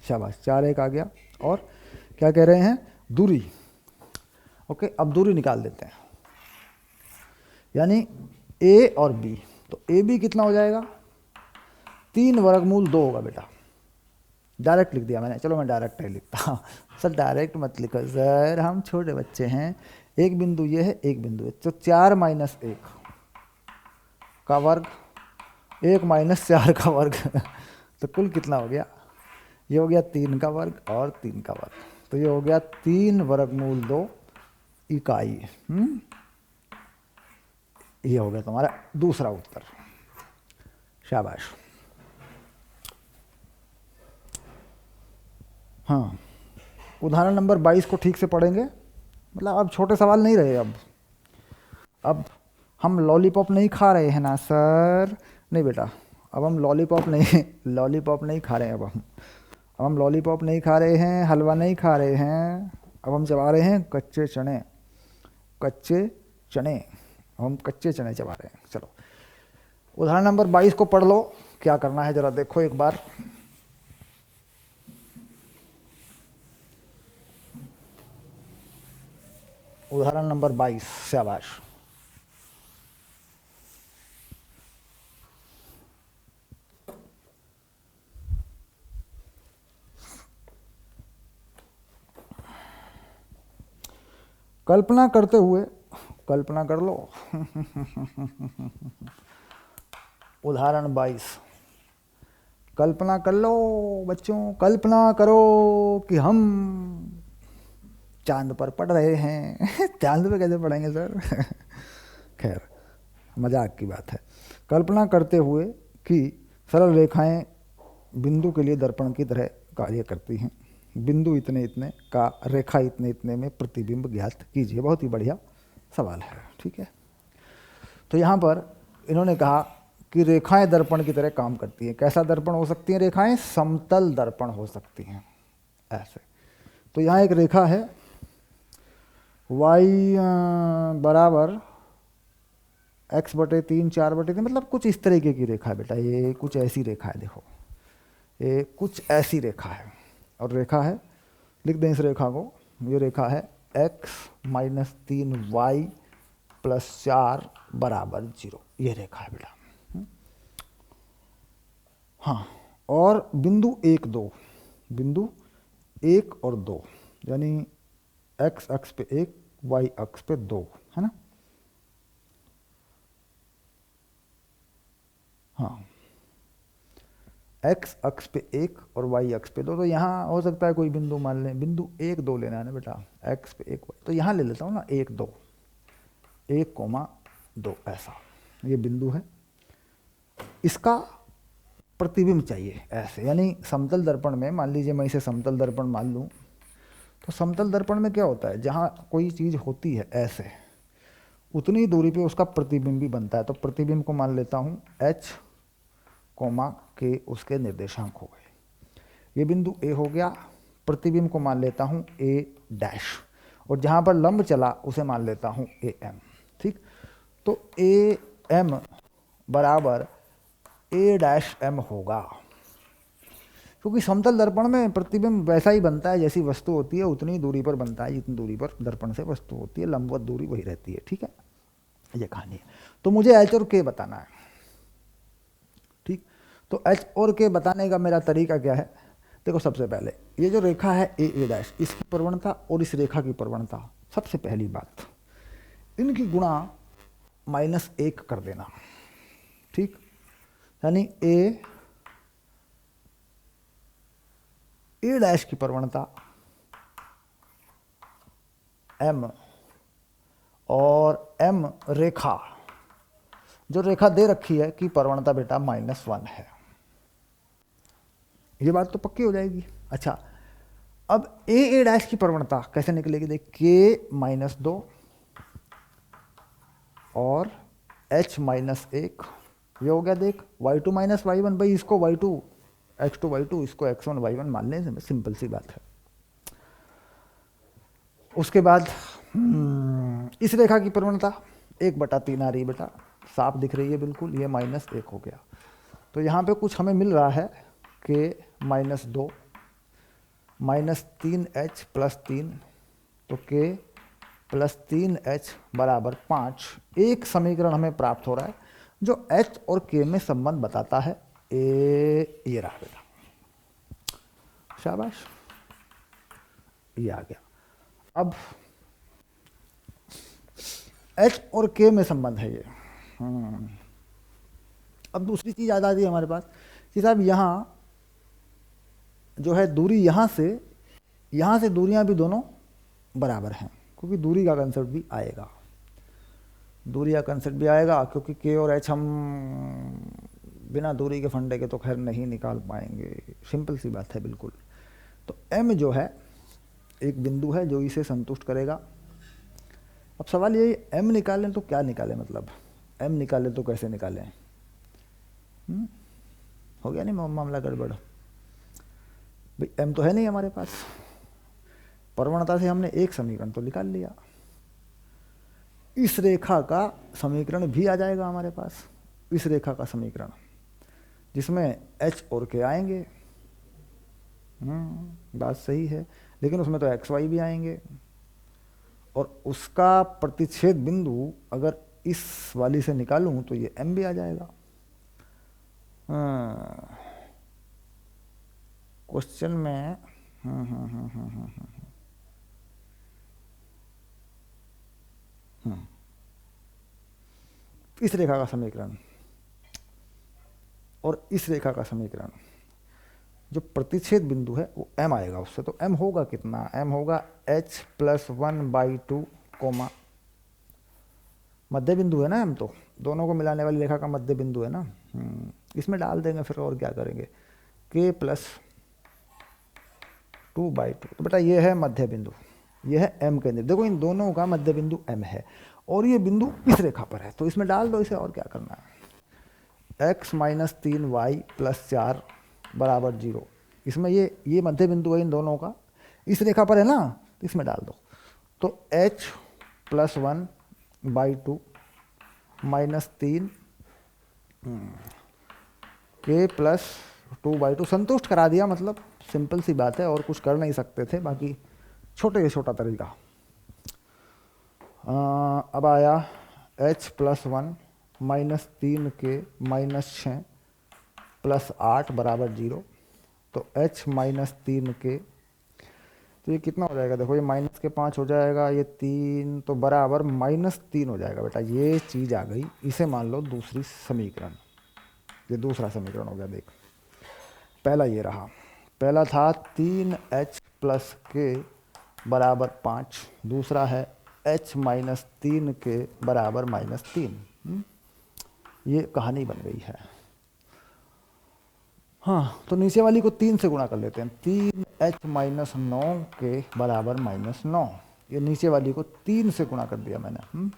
शाबाश, 4-1 आ गया। और क्या कह रहे हैं? दूरी। ओके, अब दूरी निकाल देते हैं, यानी ए और बी। तो ए बी कितना हो जाएगा? 3 वर्गमूल 2 होगा बेटा। डायरेक्ट लिख दिया मैंने, चलो मैं डायरेक्ट ही लिखता। सर डायरेक्ट मत लिखो सर, हम छोटे बच्चे हैं। एक बिंदु ये है, एक बिंदु है, तो 4 - 1 का वर्ग, 1 - 4 का वर्ग। तो कुल कितना हो गया? ये हो गया 3 का वर्ग और 3 का वर्ग, तो ये हो गया 3 वर्गमूल 2 इकाई। ये हो गया तुम्हारा दूसरा उत्तर। शाबाश। हाँ, उदाहरण नंबर 22 को ठीक से पढ़ेंगे। मतलब अब छोटे सवाल नहीं रहे। अब हम लॉलीपॉप नहीं खा रहे हैं ना सर? नहीं बेटा, अब हम लॉलीपॉप नहीं खा रहे हैं। अब हम लॉलीपॉप नहीं खा रहे हैं, हलवा नहीं खा रहे हैं। अब हम चबा रहे हैं कच्चे चने। हम कच्चे चने चबा रहे हैं। चलो उदाहरण नंबर 22 को पढ़ लो, क्या करना है जरा देखो एक बार। उदाहरण नंबर 22। शाबाश। कल्पना करते हुए, कल्पना कर लो। उदाहरण 22। कल्पना कर लो बच्चों, कल्पना करो कि हम चांद पर पढ़ रहे हैं। चांद पे कैसे पढ़ेंगे सर? खैर मजाक की बात है। कल्पना करते हुए कि सरल रेखाएं बिंदु के लिए दर्पण की तरह कार्य करती हैं। बिंदु इतने इतने का रेखा इतने इतने में प्रतिबिंब ज्ञात कीजिए। बहुत ही बढ़िया सवाल है। ठीक है, तो यहाँ पर इन्होंने कहा कि रेखाएं दर्पण की तरह काम करती हैं। कैसा दर्पण हो सकती हैं रेखाएं? समतल दर्पण हो सकती हैं ऐसे। तो यहाँ एक रेखा है y बराबर x/3 4/3 मतलब कुछ इस तरीके की रेखा है बेटा, ये कुछ ऐसी रेखा है, देखो ये कुछ ऐसी रेखा है, और रेखा है, लिख दें इस रेखा को, ये रेखा है x-3y + 4 = 0, ये रेखा है बेटा। हाँ, और बिंदु 1 2, बिंदु 1 और 2 यानी x अक्ष पे 1 y अक्ष पे 2, है ना। हाँ, x अक्ष पे 1 और y अक्ष पे 2, तो यहाँ हो सकता है कोई बिंदु मान लें, बिंदु 1 2 लेना है ना बेटा, x पे 1 y, तो यहाँ ले लेता हूँ ना 1 2, 1,2 ऐसा ये बिंदु है। इसका प्रतिबिंब चाहिए ऐसे, यानी समतल दर्पण में, मान लीजिए मैं इसे समतल दर्पण मान लूँ, तो समतल दर्पण में क्या होता है, जहाँ कोई चीज़ होती है ऐसे, उतनी दूरी पे उसका प्रतिबिंब भी बनता है। तो प्रतिबिंब को मान लेता हूँ h, के उसके निर्देशांक हो गए, ये बिंदु A हो गया। प्रतिबिंब को मान लेता हूँ A', और जहाँ पर लंब चला उसे मान लेता हूँ AM, ठीक। तो AM बराबर A'(m) होगा, क्योंकि समतल दर्पण में प्रतिबिंब वैसा ही बनता है, जैसी वस्तु होती है उतनी दूरी पर बनता है जितनी दूरी पर दर्पण से वस्तु होती है, लंबवत दूरी वही रहती है, ठीक है, ये कहानी है। तो मुझे H और K बताना है, ठीक। तो H और K बताने का मेरा तरीका क्या है, देखो सबसे पहले ये जो रेखा है A', इसकी प्रवणता और इस रेखा की प्रवणता, सबसे पहली बात इनकी गुणा -1 कर देना, ठीक। यानी A' की प्रवणता M और M रेखा, जो रेखा दे रखी है की प्रवणता बेटा -1 है, ये बात तो पक्की हो जाएगी। अच्छा, अब A' की प्रवणता कैसे निकलेगी, देख K-2 और H-1, ये हो गया, देख y2 - y1, भाई इसको y2 x2 y2, इसको x1 y1 मान लें, सिंपल सी बात है। उसके बाद इस रेखा की प्रवणता 1/3 आ रही है बेटा, साफ दिख रही है बिल्कुल, ये -1 हो गया। तो यहाँ पे कुछ हमें मिल रहा है K -2 -3H + 3, तो K + 3H = 5, एक समीकरण हमें प्राप्त हो रहा है जो H और K में संबंध बताता है। ये रहा बेटा, शाबाश, ये आ गया। अब H और K में संबंध है ये। अब दूसरी चीज याद आती है हमारे पास कि साहब यहाँ जो है दूरी, यहाँ से दूरियां भी दोनों बराबर हैं, क्योंकि दूरी का कंसेप्ट भी आएगा, दूरी का कंसेप्ट भी आएगा, क्योंकि K और H हम बिना दूरी के फंडे के तो खैर नहीं निकाल पाएंगे, सिंपल सी बात है बिल्कुल। तो M जो है एक बिंदु है जो इसे संतुष्ट करेगा। अब सवाल ये, M निकालें तो क्या निकालें, मतलब M निकालें तो कैसे निकालें, हो गया नहीं मामला गड़बड़, भाई M तो है नहीं हमारे पास, प्रवणता से हमने एक समीकरण तो निकाल लिया, इस रेखा का समीकरण भी आ जाएगा हमारे पास, इस रेखा का समीकरण जिसमें H और K आएंगे, बात सही है, लेकिन उसमें तो XY भी आएंगे, और उसका प्रतिच्छेद बिंदु अगर इस वाली से निकालूं तो ये M भी आ जाएगा। क्वेश्चन में इस रेखा का समीकरण और इस रेखा का समीकरण, जो प्रतिच्छेद बिंदु है वो M आएगा उससे, तो M होगा कितना, M होगा H + 1/2, मध्य बिंदु है ना M, तो दोनों को मिलाने वाली रेखा का मध्य बिंदु है ना, इसमें डाल देंगे, फिर और क्या करेंगे, K + 2/2, तो बेटा ये है मध्य बिंदु, ये है M के अंदर, देखो इन दोनों का मध्य बिंदु M है, और ये बिंदु इस रेखा पर है, तो इसमें डाल दो इसे, और क्या करना है, x - 3y + 4 = 0, इसमें ये मध्य बिंदु है इन दोनों का, इस रेखा पर है ना, तो इसमें डाल दो, तो H + 1/2 -3 k प्लस 2/2 संतुष्ट करा दिया, मतलब सिंपल सी बात है, और कुछ कर नहीं सकते थे, बाकी छोटे से छोटा तरीका। अब आया h + 1 -3k -6 + 8 = 0। तो h -3k, तो ये कितना हो जाएगा, देखो ये माइनस के 5 हो जाएगा, ये 3 तो बराबर -3 हो जाएगा बेटा। ये चीज़ आ गई, इसे मान लो दूसरी समीकरण। ये दूसरा समीकरण हो गया। देख, पहला ये रहा, पहला था 3h + k = 5, दूसरा है h -3k = -3। ये कहानी बन गई है। हाँ, तो नीचे वाली को 3 से गुणा कर लेते हैं। 3h - 9k = -9। ये नीचे वाली को 3 से गुणा कर दिया मैंने।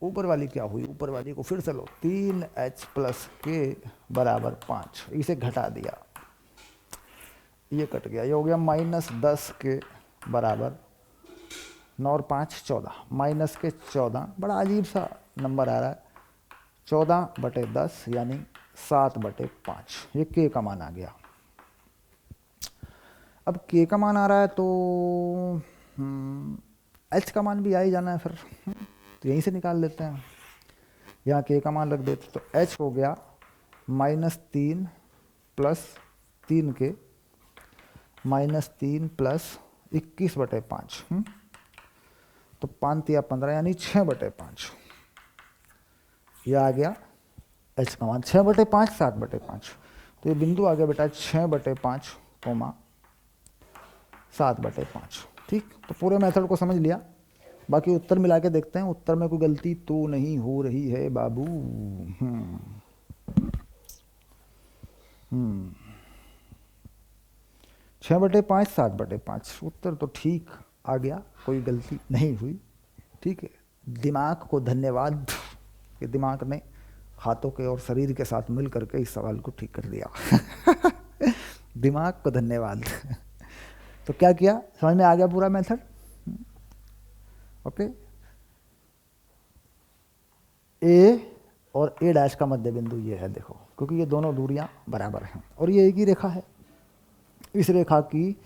ऊपर वाली क्या हुई, ऊपर वाली को फिर से लो, 3h + k = 5, इसे घटा दिया, ये कट गया, ये हो गया -10k = 9 और 5 14, -14। बड़ा अजीब सा नंबर आ रहा है, 14/10 यानी 7/5। ये k का मान आ गया। अब k का मान आ रहा है तो h का मान भी आ ही जाना है फिर, तो यहीं से निकाल लेते हैं। यहाँ k का मान रख देते, तो h हो गया -3 + 3k -3 + 21/5। तो 5 या 15 यानी 6/5। यह आ गया h का मान 6/5 7/5। तो ये बिंदु आ गया बेटा 6/5, 7/5। ठीक, तो पूरे मेथड को समझ लिया, बाकी उत्तर मिला के देखते हैं, उत्तर में कोई गलती तो नहीं हो रही है बाबू। 6/5 7/5, उत्तर तो ठीक आ गया, कोई गलती नहीं हुई। ठीक है, दिमाग को धन्यवाद कि दिमाग ने हाथों के और शरीर के साथ मिल करके इस सवाल को ठीक कर दिया। दिमाग को धन्यवाद। तो क्या किया, समझ में आ गया पूरा मेथड। ओके, ए और a' का मध्य बिंदु ये है, देखो, क्योंकि ये दोनों दूरियां बराबर हैं और ये एक ही रेखा है। इस रेखा की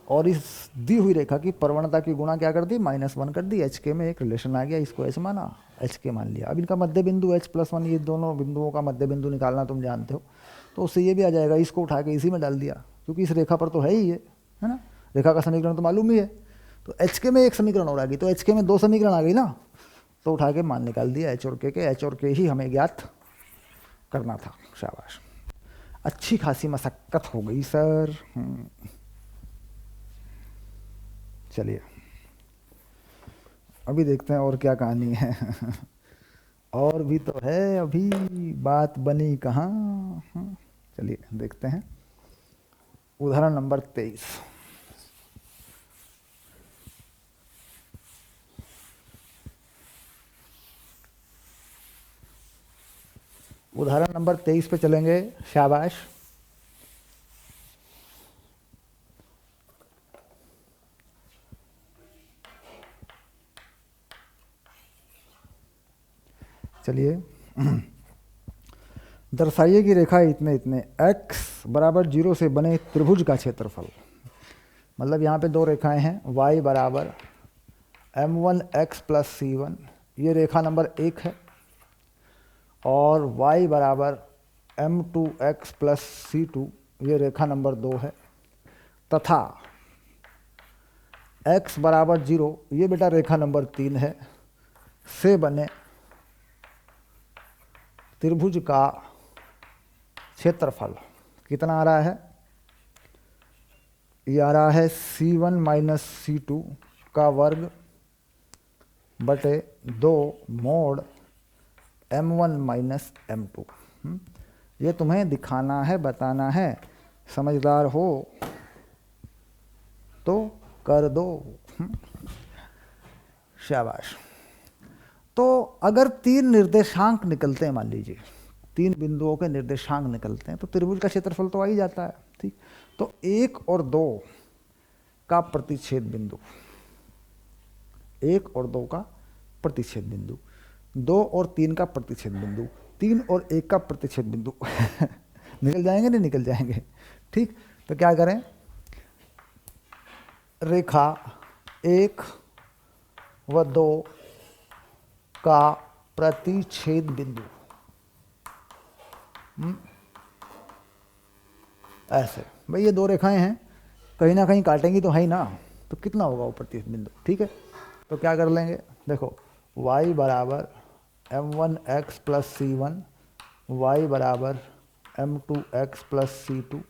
और इस दी हुई रेखा की प्रवणता की गुणा क्या कर दी, -1 कर दी। एच के में एक रिलेशन आ गया, इसको एच माना, एच के मान लिया। अब इनका मध्य बिंदु h + 1, ये दोनों बिंदुओं का मध्य बिंदु निकालना तुम जानते हो, तो उससे ये भी आ जाएगा, इसको उठा के इसी में डाल दिया, क्योंकि इस रेखा पर तो है ही ये, है ना, रेखा का समीकरण तो मालूम ही है। तो एच के में एक समीकरण और आ गई, तो एच के में 2 समीकरण आ गई ना, तो उठा के मान निकाल दिया एच और के एच और के ही हमें ज्ञात करना था। शाबाश, अच्छी खासी मशक्कत हो गई सर। चलिए अभी देखते हैं और क्या कहानी है। और भी तो है, अभी बात बनी कहाँ। चलिए देखते हैं उदाहरण नंबर 23। उदाहरण नंबर 23 पे चलेंगे। शाबाश, चलिए। दर्शाइए कि रेखा इतने इतने x = 0 से बने त्रिभुज का क्षेत्रफल। मतलब यहाँ पे 2 रेखाएं हैं, y = m1x + c1, ये रेखा नंबर 1 है, और y = m2x + c2, ये रेखा नंबर 2 है, तथा x = 0, ये बेटा रेखा नंबर 3 है, से बने त्रिभुज का क्षेत्रफल कितना आ रहा है, ये आ रहा है c1 - c2 का वर्ग बटे 2 मोड m1 - m2। ये तुम्हें दिखाना है, बताना है, समझदार हो तो कर दो। शाबाश। तो अगर 3 निर्देशांक निकलते हैं, मान लीजिए 3 बिंदुओं के निर्देशांक निकलते हैं, तो त्रिभुज का क्षेत्रफल तो आ ही जाता है। ठीक, तो 1 और 2 का प्रतिच्छेद बिंदु, 1 और 2 का प्रतिच्छेद बिंदु, 2 और 3 का प्रतिच्छेद बिंदु, 3 और 1 का प्रतिच्छेद बिंदु निकल जाएंगे, नहीं निकल जाएंगे। ठीक, तो क्या करें, रेखा 1 व 2 का प्रतिच्छेद बिंदु, ऐसे भाई ये 2 रेखाएं हैं, कहीं ना कहीं काटेंगी तो है ही ना, तो कितना होगा वो प्रतिच्छेद बिंदु। ठीक है, तो क्या कर लेंगे, देखो y बराबर m1x प्लस c1, y बराबर m2x प्लस c2,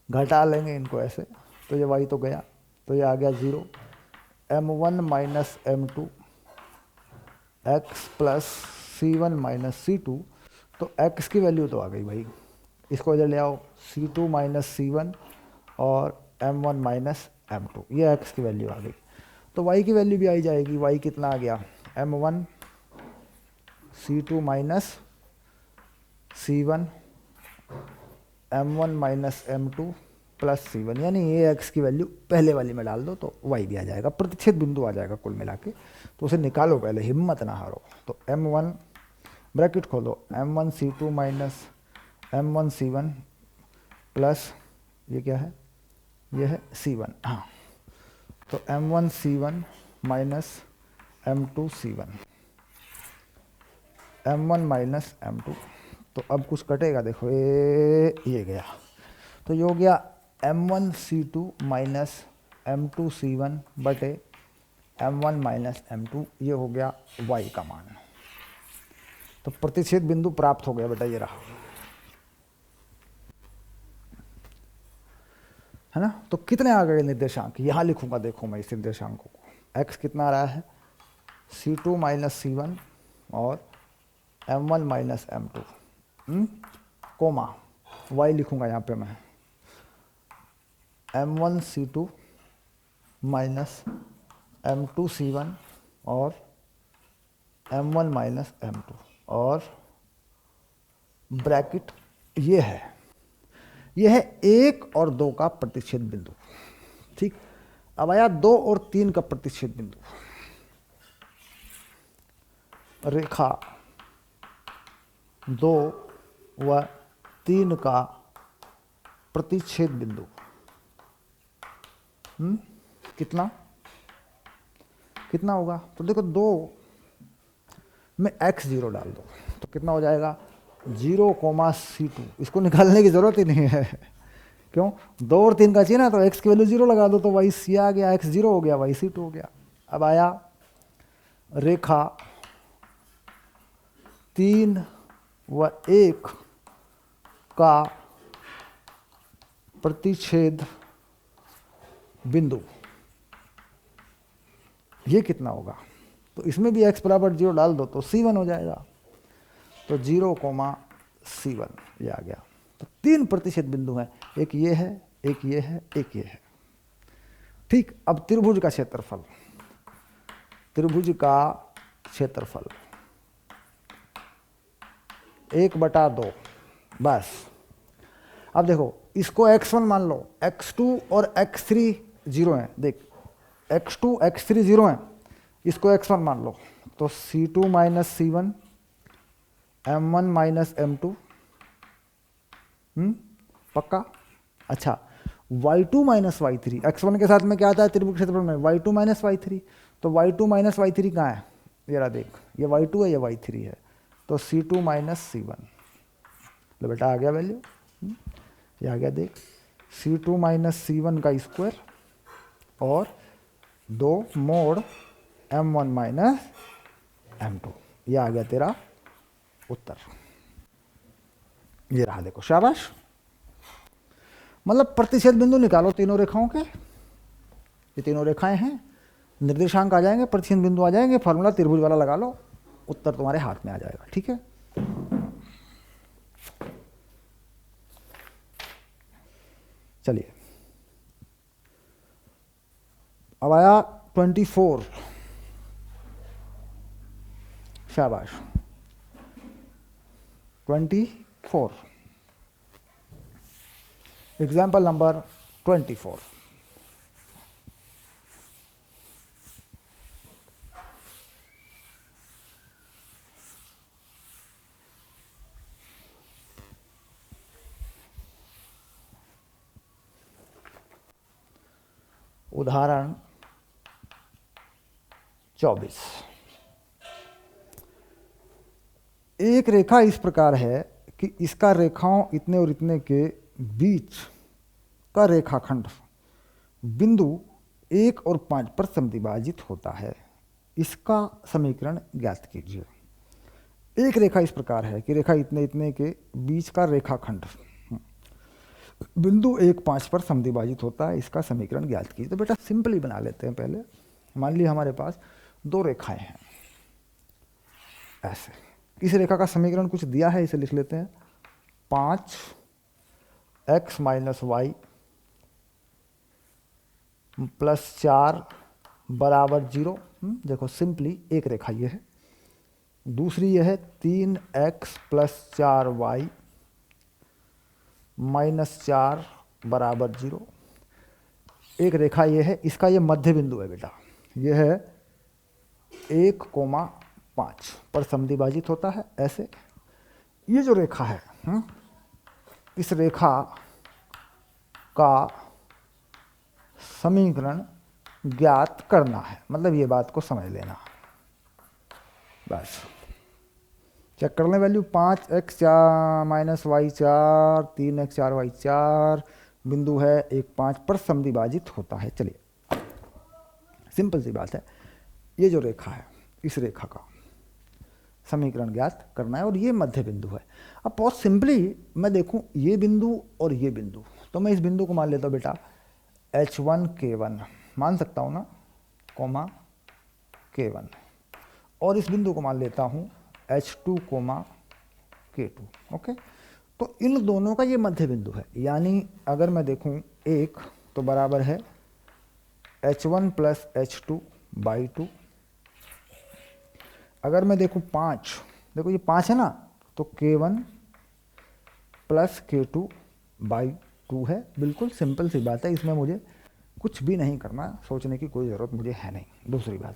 घटा लेंगे इनको ऐसे, तो ये y तो गया, तो ये आ गया 0, m1 minus m2 x plus c1 minus c2, तो x की वैल्यू तो आ गई भाई, इसको इधर ले आओ, c2 माइनस c1 और m1 माइनस m2, ये x की वैल्यू आ गई। तो y की वैल्यू भी आई जाएगी, y कितना आ गया, m1 c2 minus c1 m1 minus m2 plus c1, यानी ये x की वैल्यू पहले वाली में डाल दो तो y भी आ जाएगा, प्रतिच्छेद बिंदु आ जाएगा कुल मिला के। तो उसे निकालो पहले, हिम्मत ना हारो। तो m1 ब्रैकेट खोलो, m1 c2 minus m1 c1 plus ये क्या है, ये है c1, हाँ, तो m1 c1 minus m2 c1, m1 minus m2, तो अब कुछ कटेगा, देखो ये गया, तो ये हो गया m1 c2 minus m2 c1 बटे m1 माइनस m2, ये हो गया y का मान। तो प्रतिच्छेद बिंदु प्राप्त हो गया बेटा, ये रहा, है ना। तो कितने आ गए निर्देशांक, यहाँ लिखूंगा, देखो मैं इस निर्देशांकों को, x कितना आ रहा है, c2 माइनस c1 और m1 minus m2, coma y लिखूंगा यहाँ पे मैं, m1 c2 minus m2 c1 और m1 माइनस m2, और ब्रैकेट ये है 1 और 2 का प्रतिच्छेद बिंदु। ठीक, अब आया 2 और 3 का प्रतिच्छेद बिंदु, रेखा 2 व 3 का प्रतिच्छेद बिंदु, कितना कितना होगा, तो देखो 2 में x0 डाल दो तो कितना हो जाएगा, 0,c2, इसको निकालने की जरूरत ही नहीं है, क्यों, 2 और 3 का चाहिए ना, तो x की वैल्यू 0 लगा दो, तो y c आ गया, x0 हो गया, y c2 हो गया। अब आया रेखा 3 व 1 का प्रतिच्छेद बिंदु, ये कितना होगा, तो इसमें भी x बराबर 0 डाल दो तो c1 हो जाएगा, तो 0,c1 ये आ गया। तो 3 प्रतिच्छेद बिंदु हैं, एक ये है, एक ये है, एक ये है। ठीक, अब त्रिभुज का क्षेत्रफल, त्रिभुज का क्षेत्रफल 1/2, बस। अब देखो, इसको x1 मान लो, x2 और x3 0 हैं, देख x2 x3 0 हैं, इसको x1 मान लो, तो c2 minus c1 m1 minus m2, पक्का। अच्छा, y2 माइनस y3, x1 के साथ में क्या आता है त्रिभुज क्षेत्रफल में, y2 माइनस y3, तो y2 माइनस y3 कहाँ है, ये रहा देख, ये y2 है, ये y3 है, तो c2 माइनस c1, लो बेटा आ गया वैल्यू, ये आ गया, देख c2 माइनस c1 का स्क्वायर और 2 मोड़ m1 माइनस m2, ये आ गया तेरा उत्तर, ये रहा, देखो शाबाश। मतलब प्रतिच्छेद बिंदु निकालो तीनों रेखाओं के, ये तीनों रेखाएं हैं, निर्देशांक आ जाएंगे, प्रतिच्छेद बिंदु आ जाएंगे, फार्मूला त्रिभुज वाला लगा लो, उत्तर तुम्हारे हाथ में आ जाएगा। ठीक है, चलिए अब आया 24, शाबाश, 24, एग्जाम्पल नंबर 24। उदाहरण 24। एक रेखा इस प्रकार है कि इसका रेखाओं इतने और इतने के बीच का रेखाखंड बिंदु 1 और 5 पर समद्विभाजित होता है। इसका समीकरण ज्ञात कीजिए। एक रेखा इस प्रकार है कि रेखा इतने इतने के बीच का रेखाखंड बिंदु 1, 5 पर समद्विभाजित होता है। इसका समीकरण ज्ञात कीजिए। तो बेटा सिंपली बना लेते हैं। पहले मान ली हमारे पास दो रेखाएं हैं ऐसे। इस रेखा का समीकरण कुछ दिया है, इसे लिख लेते हैं। 5x - y + 4 = 0। देखो सिंपली एक रेखा ये है, दूसरी ये है 3x + 4y - 4 = 0। एक रेखा ये है, इसका ये मध्य बिंदु है बेटा, ये है 1,5 पर समद्विभाजित होता है ऐसे। ये जो रेखा है, इस रेखा का समीकरण ज्ञात करना है। मतलब ये बात को समझ लेना बस। चेक कर लें value. 5x - y 4, 3x 4y 4 बिंदु है 1, 5 पर समद्विभाजित होता है। चलिए सिंपल सी बात है। ये जो रेखा है, इस रेखा का समीकरण ज्ञात करना है और ये मध्य बिंदु है। अब बहुत सिंपली मैं देखूं ये बिंदु और ये बिंदु, तो मैं इस बिंदु को मान लेता हूँ बेटा H1 K1 मान सकता हूँ ना, कोमा K1, और इस बिंदु को मान लेता हूँ H2 K2। ओके, तो इन दोनों का ये मध्य बिंदु है। यानी अगर मैं देखूं एक, तो बराबर है H1 + H2/2। अगर मैं देखूं 5, देखो ये 5 है ना, तो K1 + K2/2 है। बिल्कुल सिंपल सी बात है, इसमें मुझे कुछ भी नहीं करना, सोचने की कोई ज़रूरत मुझे है नहीं। दूसरी बात,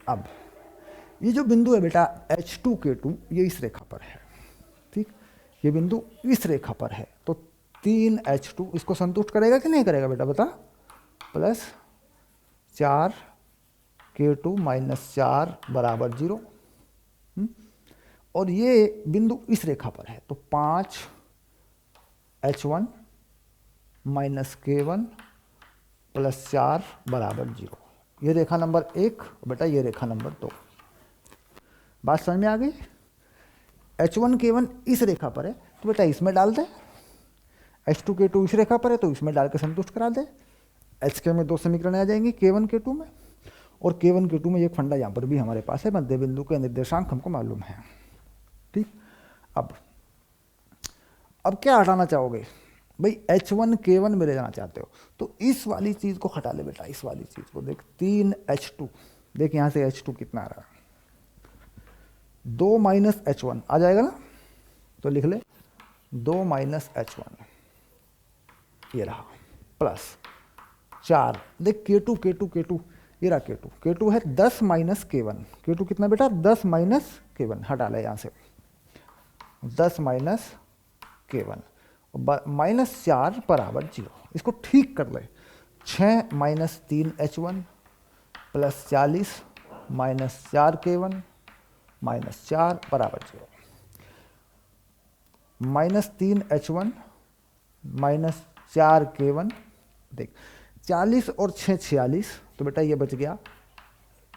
अब ये जो बिंदु है बेटा H2 K2, ये इस रेखा पर है। ठीक, ये बिंदु इस रेखा पर है, तो 3H2 इसको संतुष्ट करेगा कि नहीं करेगा बेटा बता? + 4 K2 - 4 = 0। और ये बिंदु इस रेखा पर है, तो 5H1 - K1 + 4 = 0। ये रेखा नंबर 1 बेटा, ये रेखा नंबर 2। बात समझ में आ गई? H1 K1 इस रेखा पर है, तो बेटा इसमें डाल दे। H2 K2 इस रेखा पर है, तो इसमें डाल के संतुष्ट करा दे। HK में दो समीकरण आ जाएंगे, K1 K2 में। और K1 K2 में एक फंडा यहाँ पर भी हमारे पास है, मध्य बिंदु के निर्देशांक हमको मालूम है। ठीक, अब क्या हटाना चाहोगे भाई? H1 K1 में ले जाना चाहते हो, तो इस वाली चीज़ को हटा ले बेटा, इस वाली चीज़ को। देख 3H2, देख यहाँ से H2 कितना आ रहा है, 2 - H1 आ जाएगा ना, तो लिख ले 2 - H1, ये रहा, + 4। देख K2 ये रहा K2 है 10 - K1। K2 कितना बेटा? 10 - K1, हटा ले यहाँ से 10 - K1 -4 = 0। इसको ठीक कर ले। 6 - 3H1 + 40 - 4K1 -4 = 0। -3H1 - 4K1, देख 40 और 6 46, तो बेटा ये बच गया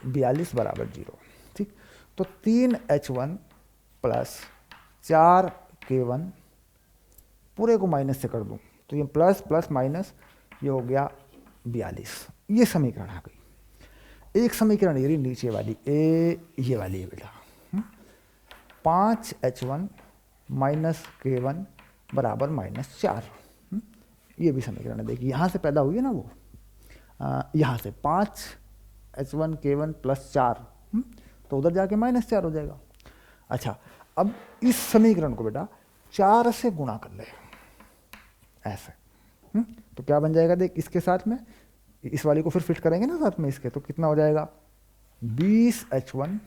42 = 0। ठीक, तो 3H1 + 4K1 पूरे को माइनस से कर दूं, तो ये प्लस प्लस माइनस, ये हो गया 42। ये समीकरण आ गई। एक समीकरण ये रही नीचे वाली ये वाली है बेटा, 5H1 - K1 = -4। ये भी समीकरण है। देखिए यहाँ से पैदा हुई है ना वो, यहाँ से 5H1 K1 + 4, तो उधर जाके -4 हो जाएगा। अच्छा, अब इस समीकरण को बेटा 4 से गुणा कर ले ऐसे, तो क्या बन जाएगा? देख इसके साथ में इस वाली को फिर फिट करेंगे ना साथ में इसके, तो कितना हो जाएगा? 20H1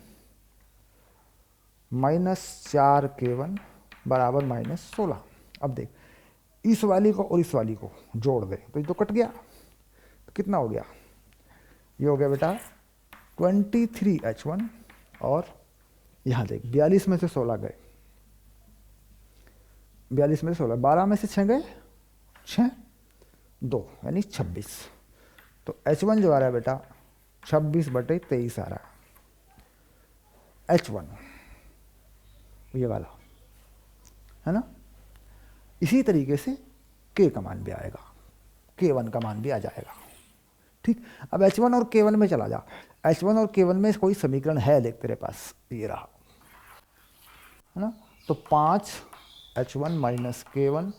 - 4K1 = -16। अब देख इस वाली को और इस वाली को जोड़ दें तो ये तो कट गया, तो कितना हो गया, ये हो गया बेटा 23H1 और यहाँ देख 42 में से 16 गए, 42 में से 16, 12 में से 6 गए, 6 2 यानी 26। तो H1 जो आ रहा है बेटा 26/23 आ रहा है H1, ये वाला है ना। इसी तरीके से K का मान भी आएगा, K1 का मान भी आ जाएगा। ठीक, अब H1 और K1 में चला जा, H1 और K1 में कोई समीकरण है देख तेरे पास, ये रहा है ना। तो 5H1 माइनस K1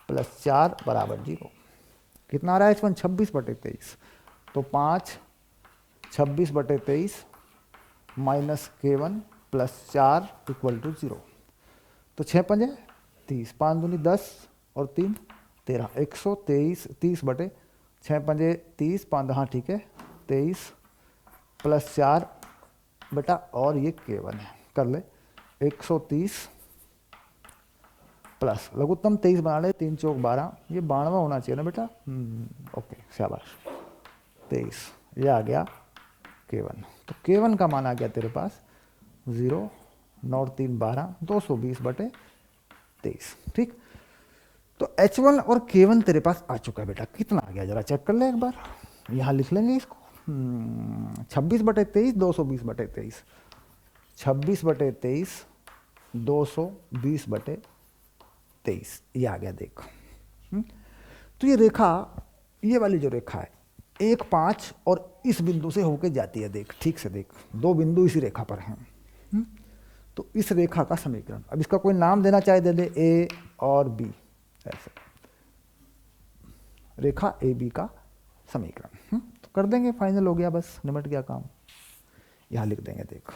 प्लस 4 बराबर 0। कितना आ रहा है H1 26/23, तो 5 26/23 minus K1 plus 4 equal to 0। तो 6 पंजे 30, 5 दूनी 10 और 3 13, 123, 30/6 पंजे 30, 5 हाँ ठीक है 23 प्लस 4 बेटा और ये K1 है, कर ले 130 प्लस लघुत्तम 23 बना ले, 3 चौक 12, ये 92 होना चाहिए ना बेटा। ओके शाबाश, 23 ये आ गया K1। तो K1 का मान आ गया तेरे पास 0, 9 और 3 12, 220/23। ठीक, तो H1 और K1 तेरे पास आ चुका है बेटा। कितना आ गया जरा चेक कर ले एक बार, यहाँ लिख लेंगे इसको 26/23 220/23, 26/23 220/23, ये आ गया देख। तो ये रेखा, ये वाली जो रेखा है 1 5 और इस बिंदु से होके जाती है, देख ठीक से देख, 2 बिंदु इसी रेखा पर हैं। तो इस रेखा का समीकरण, अब इसका कोई नाम देना चाहे दे दे, ए और बी, ऐसे रेखा ए बी का समीकरण। तो कर देंगे, फाइनल हो गया, बस निमट गया काम। यहां लिख देंगे देख,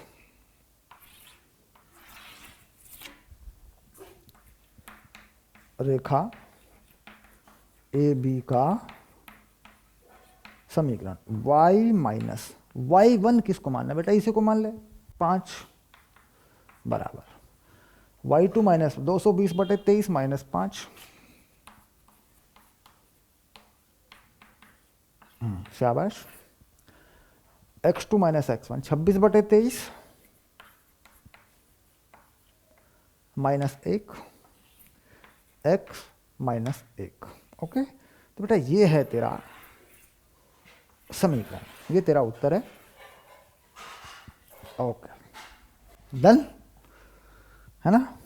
रेखा ए बी का समीकरण y माइनस y1 किसको मानना बेटा, इसी को मान ले 5 बराबर y2 माइनस 220/23 माइनस 5, शाबाश, x2 minus x1 26/23 minus 1 x minus 1। Okay, तो बेटा ये है तेरा समीकरण, ये तेरा उत्तर है। ओके डन है ना।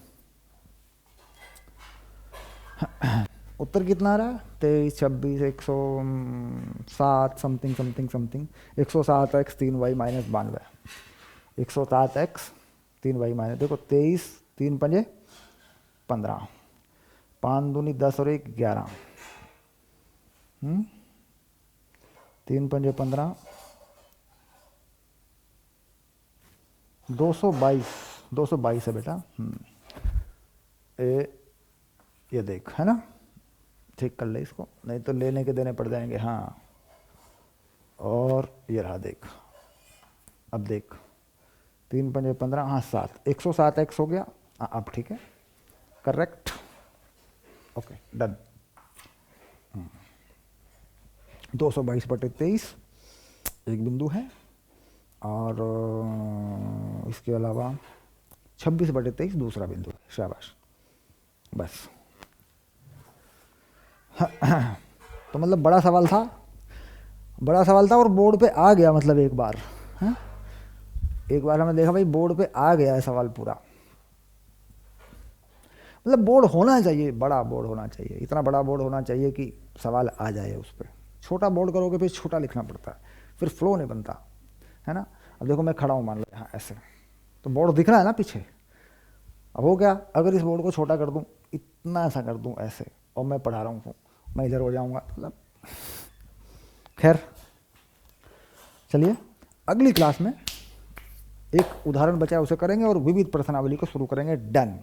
उत्तर कितना आ रहा है, 23 26 107 something something something, 107x 3y minus 92, 107x 3y minus, देखो 23 3 पंजे 15, 5 दूनी 10 और 1 11, 3 पंजे 15, 222 है बेटा। ये देख है ना, ठीक कर ले इसको, नहीं तो लेने के देने पड़ जाएंगे। हाँ, और ये रहा देख, अब देख 3 पंजे 15, हाँ 7, 107x हो गया। अब ठीक है, करेक्ट। Okay done. 222/23 एक बिंदु है, और इसके अलावा 26/23 दूसरा बिंदु है। शाबाश, बस। तो मतलब बड़ा सवाल था और बोर्ड पे आ गया, मतलब एक बार है, एक बार हमने देखा भाई बोर्ड पे आ गया है सवाल पूरा। मतलब बोर्ड होना चाहिए, बड़ा बोर्ड होना चाहिए, इतना बड़ा बोर्ड होना चाहिए कि सवाल आ जाए उस पर। छोटा बोर्ड करोगे फिर छोटा लिखना पड़ता है, फिर फ्लो नहीं बनता है ना। अब देखो मैं खड़ा हूँ मान लो यहाँ ऐसे, तो बोर्ड दिख रहा है ना पीछे। अब हो गया, अगर इस बोर्ड को छोटा कर दूँ, इतना सा कर दूँ ऐसे, और मैं पढ़ा रहा हूँ, मैं इधर हो जाऊँगा, मतलब खैर चलिए अगली क्लास में एक उदाहरण बचा है उसे करेंगे और विविध प्रश्नावली को शुरू करेंगे। डन।